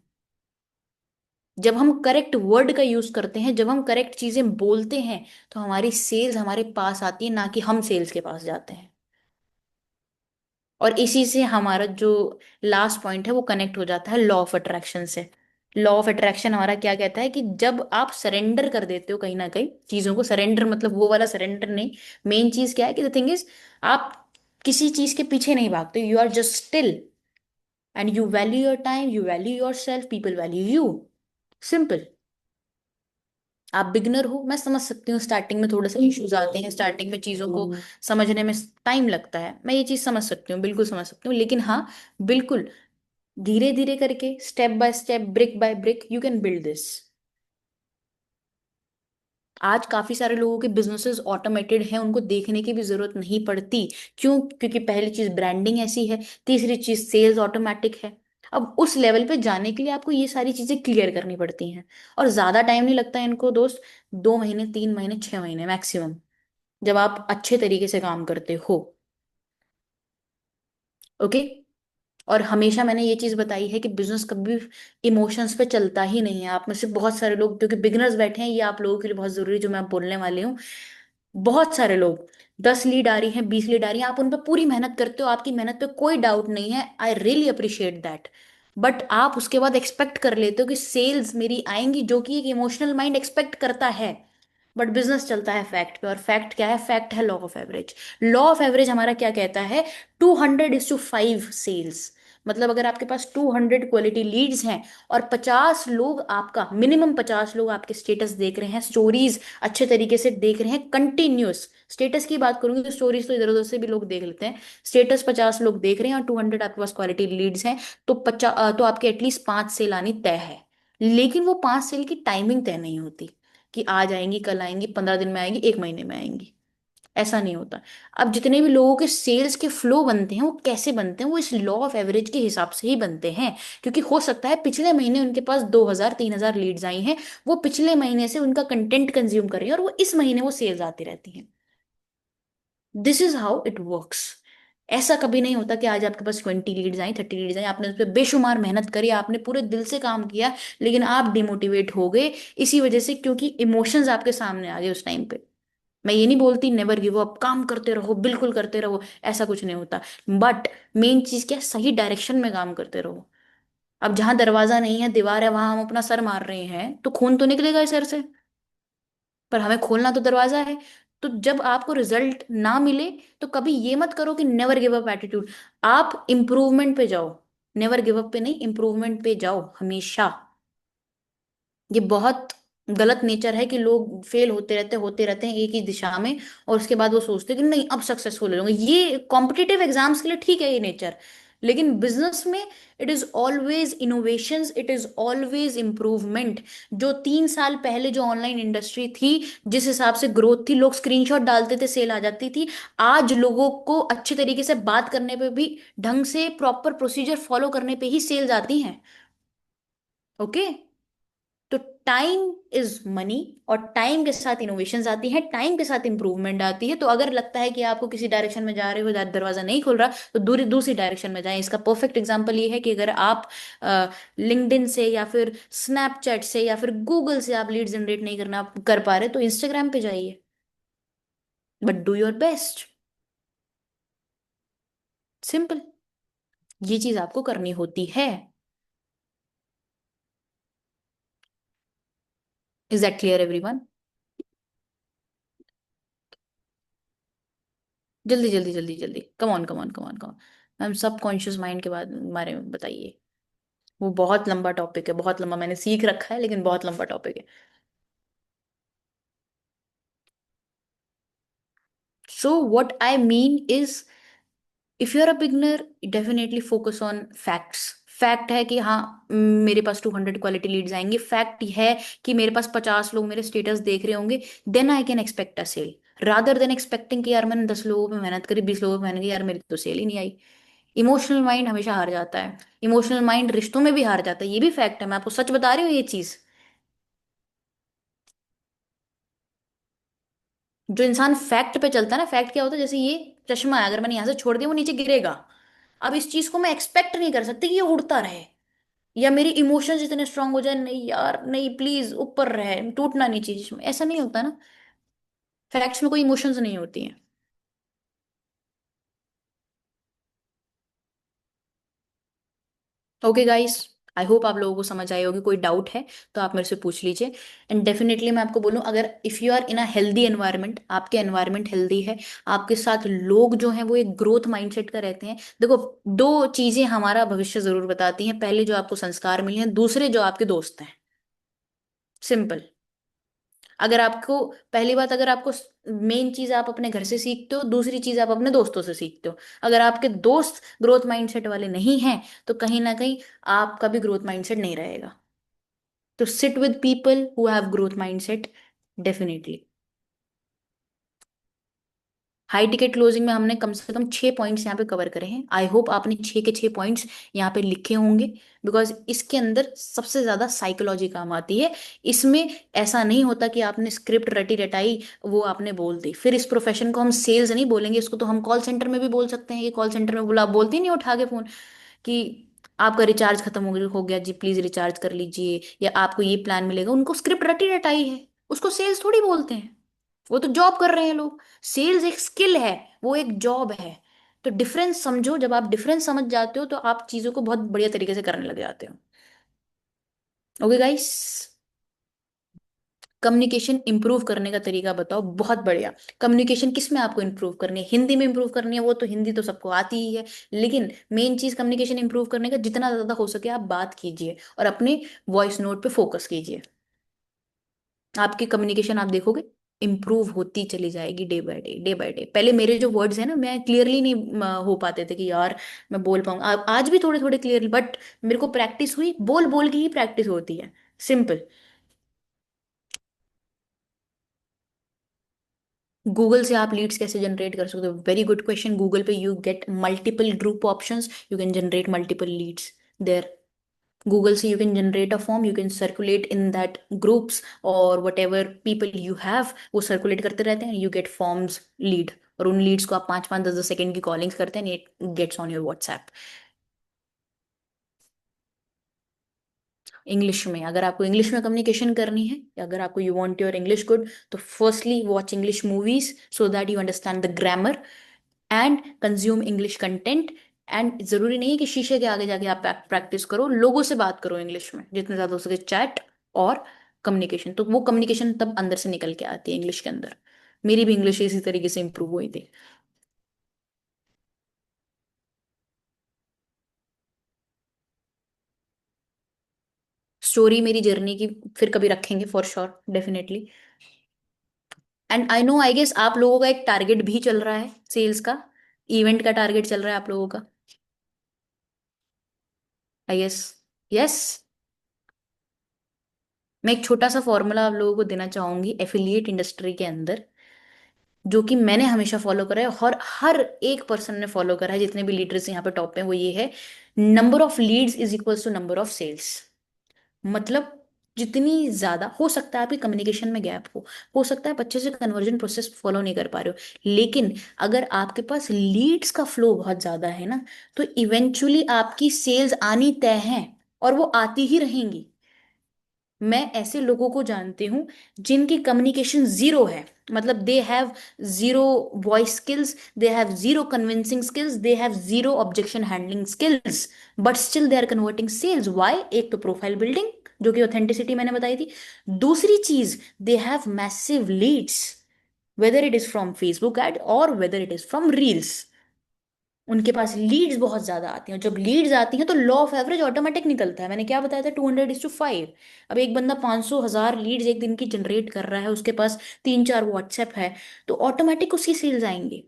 A: जब हम करेक्ट वर्ड का यूज करते हैं, जब हम करेक्ट चीजें बोलते हैं, तो हमारी सेल्स हमारे पास आती है, ना कि हम सेल्स के पास जाते हैं। और इसी से हमारा जो लास्ट पॉइंट है वो कनेक्ट हो जाता है लॉ ऑफ अट्रैक्शन से। लॉ ऑफ अट्रैक्शन हमारा क्या कहता है कि जब आप सरेंडर कर देते हो कहीं ना कहीं चीजों को, सरेंडर मतलब वो वाला सरेंडर नहीं, मेन चीज क्या है कि द थिंग इज, आप किसी चीज के पीछे नहीं भागते, you are just still, and you value your time, you value your self, people value you. Simple. आप बिगनर हो, मैं समझ सकती हूँ, स्टार्टिंग में थोड़े से इश्यूज आते हैं, स्टार्टिंग में चीजों को समझने में टाइम लगता है, मैं ये चीज समझ सकती हूँ, बिल्कुल समझ सकती हूँ, लेकिन हाँ, बिल्कुल धीरे धीरे करके, step by step, brick by brick, you can build this. आज काफी सारे लोगों के बिजनेसेस ऑटोमेटेड हैं, उनको देखने की भी जरूरत नहीं पड़ती। क्यों? क्योंकि पहली चीज ब्रांडिंग ऐसी है, तीसरी चीज सेल्स ऑटोमेटिक है। अब उस लेवल पे जाने के लिए आपको ये सारी चीजें क्लियर करनी पड़ती हैं। और ज्यादा टाइम नहीं लगता है इनको दोस्त, 2 महीने, 3 महीने, 6 महीने मैक्सिमम, जब आप अच्छे तरीके से काम करते हो। ओके। और हमेशा मैंने ये चीज बताई है कि बिजनेस कभी इमोशंस पे चलता ही नहीं है। आप में से बहुत सारे लोग, क्योंकि बिगिनर्स बैठे हैं, ये आप लोगों के लिए बहुत जरूरी है जो मैं बोलने वाली हूँ। बहुत सारे लोग, 10 लीड आ रही हैं, 20 लीड आ रही हैं, आप उन पर पूरी मेहनत करते हो, आपकी मेहनत पे कोई डाउट नहीं है, I really appreciate that. But आप उसके बाद एक्सपेक्ट कर लेते हो कि सेल्स मेरी आएंगी, जो कि एक इमोशनल माइंड एक्सपेक्ट करता है। बट बिजनेस चलता है फैक्ट पे, और फैक्ट क्या है? फैक्ट है law of average. Law of average हमारा क्या कहता है? 200:5 सेल्स। मतलब अगर आपके पास 200 क्वालिटी लीड्स हैं, और 50 लोग आपका, मिनिमम 50 लोग आपके स्टेटस देख रहे हैं, स्टोरीज अच्छे तरीके से देख रहे हैं, कंटिन्यूस, स्टेटस की बात करूंगी तो स्टोरीज तो इधर उधर से भी लोग देख लेते हैं, स्टेटस 50 लोग देख रहे हैं, और 200 आपके पास क्वालिटी लीड्स हैं, तो 50, तो आपके एटलीस्ट 5 सेल आनी तय है। लेकिन वो 5 सेल की टाइमिंग तय नहीं होती, कि आज आएंगी, कल आएंगी, 15 दिन में आएंगी, 1 महीने में आएंगी। ऐसा नहीं होता। अब जितने भी लोगों के सेल्स के फ्लो बनते हैं, वो कैसे बनते हैं? वो इस लॉ ऑफ एवरेज के हिसाब से ही बनते हैं। क्योंकि हो सकता है पिछले महीने उनके पास 2,000 3,000 लीड्स आई हैं, वो पिछले महीने से उनका कंटेंट कंज्यूम कर रही है, और वो इस महीने वो सेल्स आती रहती हैं। This is how it works. ऐसा कभी नहीं होता कि आज आपके पास 20 लीड्स आई, 30 लीड्स आई, आपने उस पर बेशुमार मेहनत करी, आपने पूरे दिल से काम किया, लेकिन आप डिमोटिवेट हो गए इसी वजह से, क्योंकि इमोशंस आपके सामने आ गए उस टाइम पे। मैं ये नहीं बोलती नेवर गिव अप, काम करते रहो, बिल्कुल करते रहो, ऐसा कुछ नहीं होता। बट मेन चीज क्या है? सही डायरेक्शन में काम करते रहो। अब जहां दरवाजा नहीं है, दीवार है, वहां हम अपना सर मार रहे हैं, तो खून तो निकलेगा इस सर से, पर हमें खोलना तो दरवाजा है। तो जब आपको रिजल्ट ना मिले, तो कभी ये मत करो कि नेवर गिव अप एटीट्यूड। आप इम्प्रूवमेंट पे जाओ, नेवर गिव अप पे नहीं, इम्प्रूवमेंट पे जाओ हमेशा। ये बहुत गलत नेचर है कि लोग फेल होते रहते हैं एक ही दिशा में, और उसके बाद वो सोचते हैं कि नहीं अब सक्सेसफुल हो जाऊंगा। ये कॉम्पिटिटिव एग्जाम्स के लिए ठीक है ये नेचर, लेकिन बिजनेस में it is always innovations, it is always improvement. जो 3 साल पहले जो ऑनलाइन इंडस्ट्री थी, जिस हिसाब से ग्रोथ थी, लोग स्क्रीनशॉट डालते थे, सेल आ जाती थी। आज लोगों को अच्छे तरीके से बात करने पे भी, ढंग से प्रॉपर प्रोसीजर फॉलो करने पे ही सेल्स आती हैं। ओके। तो टाइम इज मनी, और टाइम के साथ इनोवेशंस आती हैं, टाइम के साथ इंप्रूवमेंट आती है। तो अगर लगता है कि आपको किसी डायरेक्शन में जा रहे हो, दरवाजा नहीं खुल रहा, तो दूसरी दूसरी डायरेक्शन में जाएं। इसका परफेक्ट एग्जांपल ये है कि अगर आप लिंक्डइन से, या फिर स्नैपचैट से, या फिर गूगल से आप लीड जनरेट नहीं करना कर पा रहे, तो इंस्टाग्राम पे जाइए, but do your best. Simple. ये चीज आपको करनी होती है। Is that clear everyone? जल्दी जल्दी जल्दी जल्दी, come on come on come on come on. Ma'am, subconscious mind के बारे में बताइए। वो बहुत लंबा टॉपिक है, बहुत लंबा, मैंने सीख रखा है, लेकिन बहुत लंबा टॉपिक है। So what I mean is, if you are a beginner, definitely focus on facts. Fact है कि हाँ, मेरे पास 200 क्वालिटी लीड्स आएंगे, फैक्ट है कि मेरे पास 50 लोग मेरे स्टेटस देख रहे होंगे, then I can expect a sale. Rather than expecting कि यार मैंने 10 लोगों पे मेहनत करी, 20 लोगों पे मेहनत की, यार मेरी तो सेल ही नहीं आई। इमोशनल माइंड हमेशा हार जाता है। इमोशनल माइंड रिश्तों में भी हार जाता है, ये भी फैक्ट है, मैं आपको सच बता रही हूँ ये चीज। जो इंसान फैक्ट पे चलता है ना, फैक्ट क्या होता है, जैसे ये चश्मा है, अगर मैंने यहाँ से छोड़ दिया वो नीचे गिरेगा। अब इस चीज को मैं एक्सपेक्ट नहीं कर सकती कि ये उड़ता रहे, या मेरी इमोशंस इतने स्ट्रांग हो जाए, नहीं यार नहीं प्लीज ऊपर रहे, टूटना नहीं चाहिए इसमें, ऐसा नहीं होता ना। फैक्ट्स में कोई इमोशंस नहीं होती हैं। ओके गाइस, आई होप आप लोगों को समझ आई होगी। कोई डाउट है तो आप मेरे से पूछ लीजिए। एंड डेफिनेटली मैं आपको बोलूं, अगर if you are in a healthy environment, आपके एनवायरनमेंट हेल्दी है, आपके साथ लोग जो हैं वो एक ग्रोथ माइंडसेट का रहते हैं। देखो, दो चीजें हमारा भविष्य जरूर बताती हैं, पहले जो आपको संस्कार मिले हैं, दूसरे जो आपके दोस्त हैं। सिंपल। अगर आपको, पहली बात, अगर आपको मेन चीज आप अपने घर से सीखते हो, दूसरी चीज आप अपने दोस्तों से सीखते हो। अगर आपके दोस्त ग्रोथ माइंडसेट वाले नहीं हैं तो कहीं ना कहीं आपका भी ग्रोथ माइंडसेट नहीं रहेगा। तो sit with people who have growth mindset, definitely. High ticket closing में हमने कम से कम 6 पॉइंट्स यहाँ पे कवर करे हैं। आई होप आपने 6 के 6 पॉइंट्स यहाँ पे लिखे होंगे, बिकॉज इसके अंदर सबसे ज्यादा साइकोलॉजी काम आती है। इसमें ऐसा नहीं होता कि आपने स्क्रिप्ट रटी रटाई, वो आपने बोल दी। फिर इस प्रोफेशन को हम सेल्स नहीं बोलेंगे, इसको तो हम कॉल सेंटर में भी बोल सकते हैं। ये कॉल सेंटर में बोला, आप बोलते ही नहीं उठा के फोन कि आपका रिचार्ज खत्म हो गया जी, प्लीज रिचार्ज कर लीजिए, या आपको ये प्लान मिलेगा। उनको स्क्रिप्ट रटी रटाई है, उसको सेल्स थोड़ी बोलते हैं। वो तो जॉब कर रहे हैं लोग। सेल्स एक स्किल है, वो एक जॉब है। तो डिफरेंस समझो, जब आप डिफरेंस समझ जाते हो तो आप चीजों को बहुत बढ़िया तरीके से करने लग जाते हो। ओके गाइस, कम्युनिकेशन इंप्रूव करने का तरीका बताओ। बहुत बढ़िया। कम्युनिकेशन किस में आपको इंप्रूव करनी है? हिंदी में इंप्रूव करनी है, वो तो हिंदी तो सबको आती ही है। लेकिन मेन चीज कम्युनिकेशन इंप्रूव करने का, जितना ज्यादा हो सके आप बात कीजिए और अपने वॉइस नोट पे फोकस कीजिए। आपकी कम्युनिकेशन आप देखोगे इम्प्रूव होती चली जाएगी day by day, day by day. पहले मेरे जो वर्ड्स हैं ना, मैं क्लियरली नहीं हो पाते थे कि यार मैं बोल पाऊंगा। आज भी थोड़े थोड़े क्लियरली, बट मेरे को प्रैक्टिस हुई, बोल बोल की ही प्रैक्टिस होती है। सिंपल। गूगल से आप लीड्स कैसे जनरेट कर सकते हो? Very good question. गूगल पे you get multiple group options, you can generate multiple leads there. Google से you can generate a form, you can circulate in that groups, और whatever people you have वो circulate करते रहते हैं, you get forms lead. और उन Leeds को आप 5 5 10 10 सेकंड की कॉलिंग्स करते हैं, it gets on your WhatsApp. English में, अगर आपको इंग्लिश में कम्युनिकेशन करनी है, या अगर आपको you want your English good, तो firstly watch English movies so that you understand the grammar and consume English content. And जरूरी नहीं है कि शीशे के आगे जाके आप प्रैक्टिस करो, लोगों से बात करो इंग्लिश में जितने ज्यादा हो सके, चैट और कम्युनिकेशन। तो वो कम्युनिकेशन तब अंदर से निकल के आती है इंग्लिश के अंदर। मेरी भी इंग्लिश इसी तरीके से इंप्रूव हुई थी। स्टोरी मेरी जर्नी की फिर कभी रखेंगे, for sure, definitely. And I know, I guess आप लोगों का एक टारगेट भी चल रहा है सेल्स का, इवेंट का टारगेट चल रहा है आप लोगों का, आई गेस। यस। मैं एक छोटा सा फॉर्मूला आप लोगों को देना चाहूंगी एफिलिएट इंडस्ट्री के अंदर, जो कि मैंने हमेशा फॉलो करा है और हर एक पर्सन ने फॉलो करा है, जितने भी लीडर्स यहाँ पे टॉप पे हैं, वो ये है: number of leads is equals to number of sales. मतलब जितनी ज्यादा हो सकता है आपकी कम्युनिकेशन में गैप हो सकता है आप अच्छे से कन्वर्जन प्रोसेस फॉलो नहीं कर पा रहे हो, लेकिन अगर आपके पास लीड्स का फ्लो बहुत ज्यादा है ना, तो इवेंचुअली आपकी सेल्स आनी तय है, और वो आती ही रहेंगी। मैं ऐसे लोगों को जानती हूँ जिनकी कम्युनिकेशन जीरो है। मतलब they have zero voice skills, they have zero convincing skills, they have zero objection handling skills, but still they are converting sales. Why? एक तो प्रोफाइल बिल्डिंग, जो कि ऑथेंटिसिटी मैंने बताई थी। दूसरी चीज, they have massive leads, whether it is from Facebook ad और whether it is from reels. उनके पास लीड्स बहुत ज्यादा आती हैं, और जब लीड्स आती हैं तो लॉ ऑफ एवरेज ऑटोमेटिक निकलता है। मैंने क्या बताया था, 200:5। अब एक बंदा 500 1000 लीड्स एक दिन की जनरेट कर रहा है, उसके पास 3 4 व्हाट्सएप है, तो ऑटोमेटिक उसकी सेल्स आएंगी।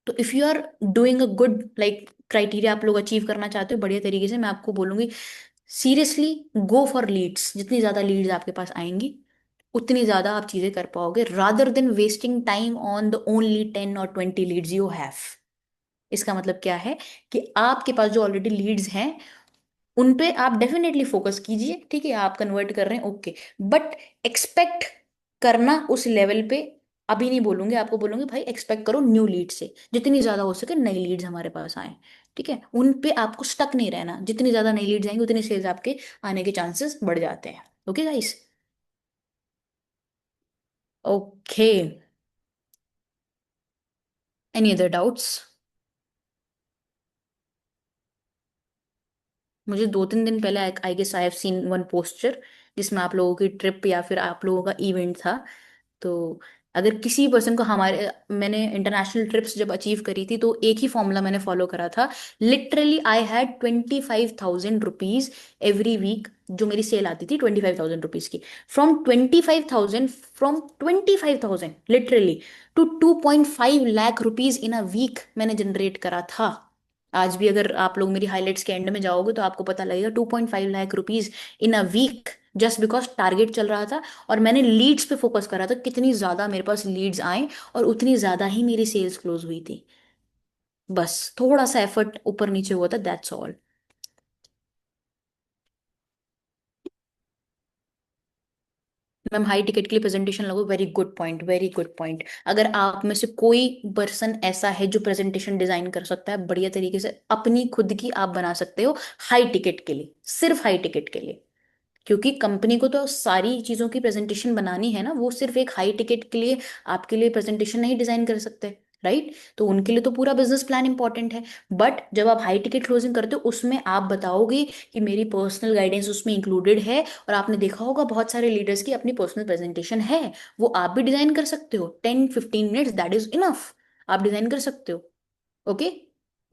A: तो if you are doing a good like criteria, आप लोग अचीव करना चाहते हो बढ़िया तरीके से, मैं आपको बोलूंगी सीरियसली गो फॉर लीड्स। जितनी ज्यादा लीड्स आपके पास आएंगी, उतनी ज्यादा आप चीजें कर पाओगे, rather than wasting time on the only 10 or 20 leads you have. इसका मतलब क्या है कि आपके पास जो ऑलरेडी लीड्स हैं, उन पे आप डेफिनेटली फोकस कीजिए, ठीक है, आप कन्वर्ट कर रहे हैं, ओके, बट एक्सपेक्ट करना उस लेवल पे अभी नहीं बोलूंगी, आपको बोलूंगी भाई एक्सपेक्ट करो न्यू लीड से, जितनी ज्यादा हो सके नई लीड्स हमारे पास आए। ठीक है, उन पे आपको स्टक नहीं रहना, जितनी ज्यादा नई लीड्स आएंगी उतनी सेल्स आपके आने के चांसेस बढ़ जाते हैं। Okay guys. Okay. Any other doubts? मुझे 2-3 दिन पहले I guess I have seen one poster जिसमें आप लोगों की ट्रिप या फिर आप लोगों का इवेंट था। तो अगर किसी पर्सन को हमारे, मैंने इंटरनेशनल ट्रिप्स जब अचीव करी थी तो एक ही फॉर्मूला मैंने फॉलो करा था। Literally I had 25,000 rupees every week, जो मेरी सेल आती थी 25,000 रुपीज की। From 25,000 literally to 2.5 lakh rupees in a week मैंने जनरेट करा था। आज भी अगर आप लोग मेरी हाइलाइट्स के एंड में जाओगे तो आपको पता लगेगा 2.5 lakh rupees in a week, just because target चल रहा था और मैंने लीड्स पे फोकस करा था। कितनी ज्यादा मेरे पास लीड्स आए और उतनी ज्यादा ही मेरी सेल्स क्लोज हुई थी। बस थोड़ा सा एफर्ट ऊपर नीचे हुआ था, that's all. Ma'am high ticket के लिए प्रेजेंटेशन लगो, very good point, very good point. अगर आप में से कोई पर्सन ऐसा है जो प्रेजेंटेशन डिजाइन कर सकता है बढ़िया तरीके से, अपनी खुद की आप बना सकते हो हाई टिकट के लिए, सिर्फ हाई टिकट के लिए। क्योंकि कंपनी को तो सारी चीजों की प्रेजेंटेशन बनानी है ना, वो सिर्फ एक हाई टिकट के लिए आपके लिए प्रेजेंटेशन नहीं डिजाइन कर सकते। राइट, तो उनके लिए तो पूरा बिजनेस प्लान इंपॉर्टेंट है। बट जब आप हाई टिकट क्लोजिंग करते हो उसमें आप बताओगे कि मेरी पर्सनल गाइडेंस उसमें इंक्लूडेड है, और आपने देखा होगा बहुत सारे लीडर्स की अपनी पर्सनल प्रेजेंटेशन है, वो आप भी डिजाइन कर सकते हो, 10-15 मिनट्स दैट इज इनफ, आप डिजाइन कर सकते हो। Okay,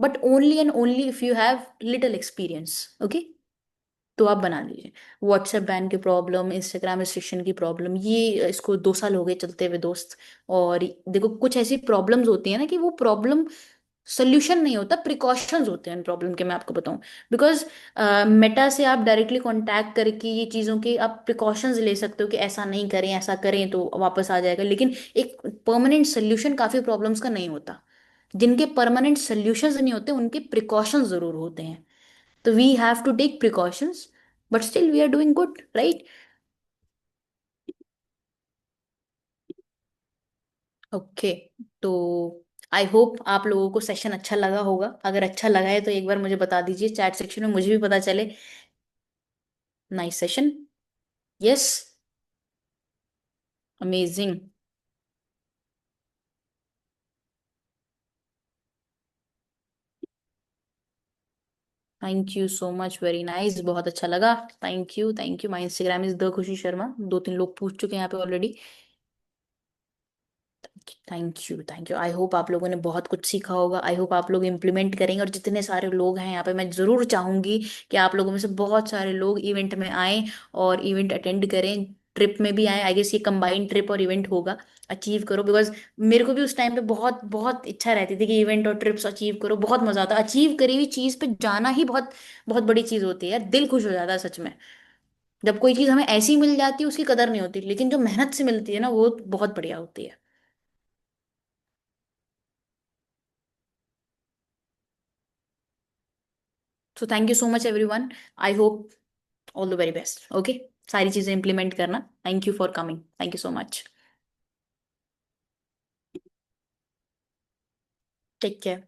A: but only and only if you have little experience. Okay, तो आप बना लीजिए। व्हाट्सएप बैन की प्रॉब्लम, इंस्टाग्राम रिस्ट्रिक्शन की प्रॉब्लम, ये इसको 2 साल हो गए चलते हुए दोस्त। और देखो कुछ ऐसी प्रॉब्लम्स होती है ना कि वो प्रॉब्लम सोल्यूशन नहीं होता, प्रिकॉशंस होते हैं उन प्रॉब्लम के, मैं आपको बताऊं। बिकॉज मेटा से आप डायरेक्टली कांटेक्ट करके ये चीज़ों के आप प्रिकॉशंस ले सकते हो कि ऐसा नहीं करें, ऐसा करें तो वापस आ जाएगा, लेकिन एक परमानेंट सोल्यूशन काफ़ी प्रॉब्लम्स का नहीं होता। जिनके परमानेंट सोल्यूशंस नहीं होते उनके प्रिकॉशंस जरूर होते हैं। तो we have to take precautions, but still we are doing good, right? Okay. तो आई होप आप लोगों को सेशन अच्छा लगा होगा। अगर अच्छा लगा है तो एक बार मुझे बता दीजिए चैट सेक्शन में, मुझे भी पता चले। Nice session. Yes. Amazing. Thank you so much, very nice, बहुत अच्छा लगा। Thank you, thank you. My Instagram is the खुशी शर्मा, 2-3 लोग पूछ चुके हैं यहाँ पे already. Thank you, thank you. I hope आप लोगों ने बहुत कुछ सीखा होगा, आई होप आप लोग इम्प्लीमेंट करेंगे। और जितने सारे लोग हैं यहाँ पे, मैं ज़रूर चाहूंगी कि आप लोगों में से बहुत सारे लोग इवेंट में आएँ और इवेंट अटेंड करें, ट्रिप में भी आए। आई गेस ये कंबाइंड ट्रिप और इवेंट होगा। अचीव करो, बिकॉज मेरे को भी उस टाइम पे बहुत बहुत इच्छा रहती थी कि इवेंट और ट्रिप्स अचीव करो, बहुत मजा आता। अचीव करी हुई चीज़ पे जाना ही बहुत बहुत बड़ी चीज़ होती है यार, दिल खुश हो जाता है सच में। जब कोई चीज़ हमें ऐसी मिल जाती है उसकी कदर नहीं होती, लेकिन जो मेहनत से मिलती है ना वो बहुत बढ़िया होती है। So thank you so much everyone. I hope all the very best. Okay, सारी चीजें इंप्लीमेंट करना। Thank you for coming, thank you so much. Take care.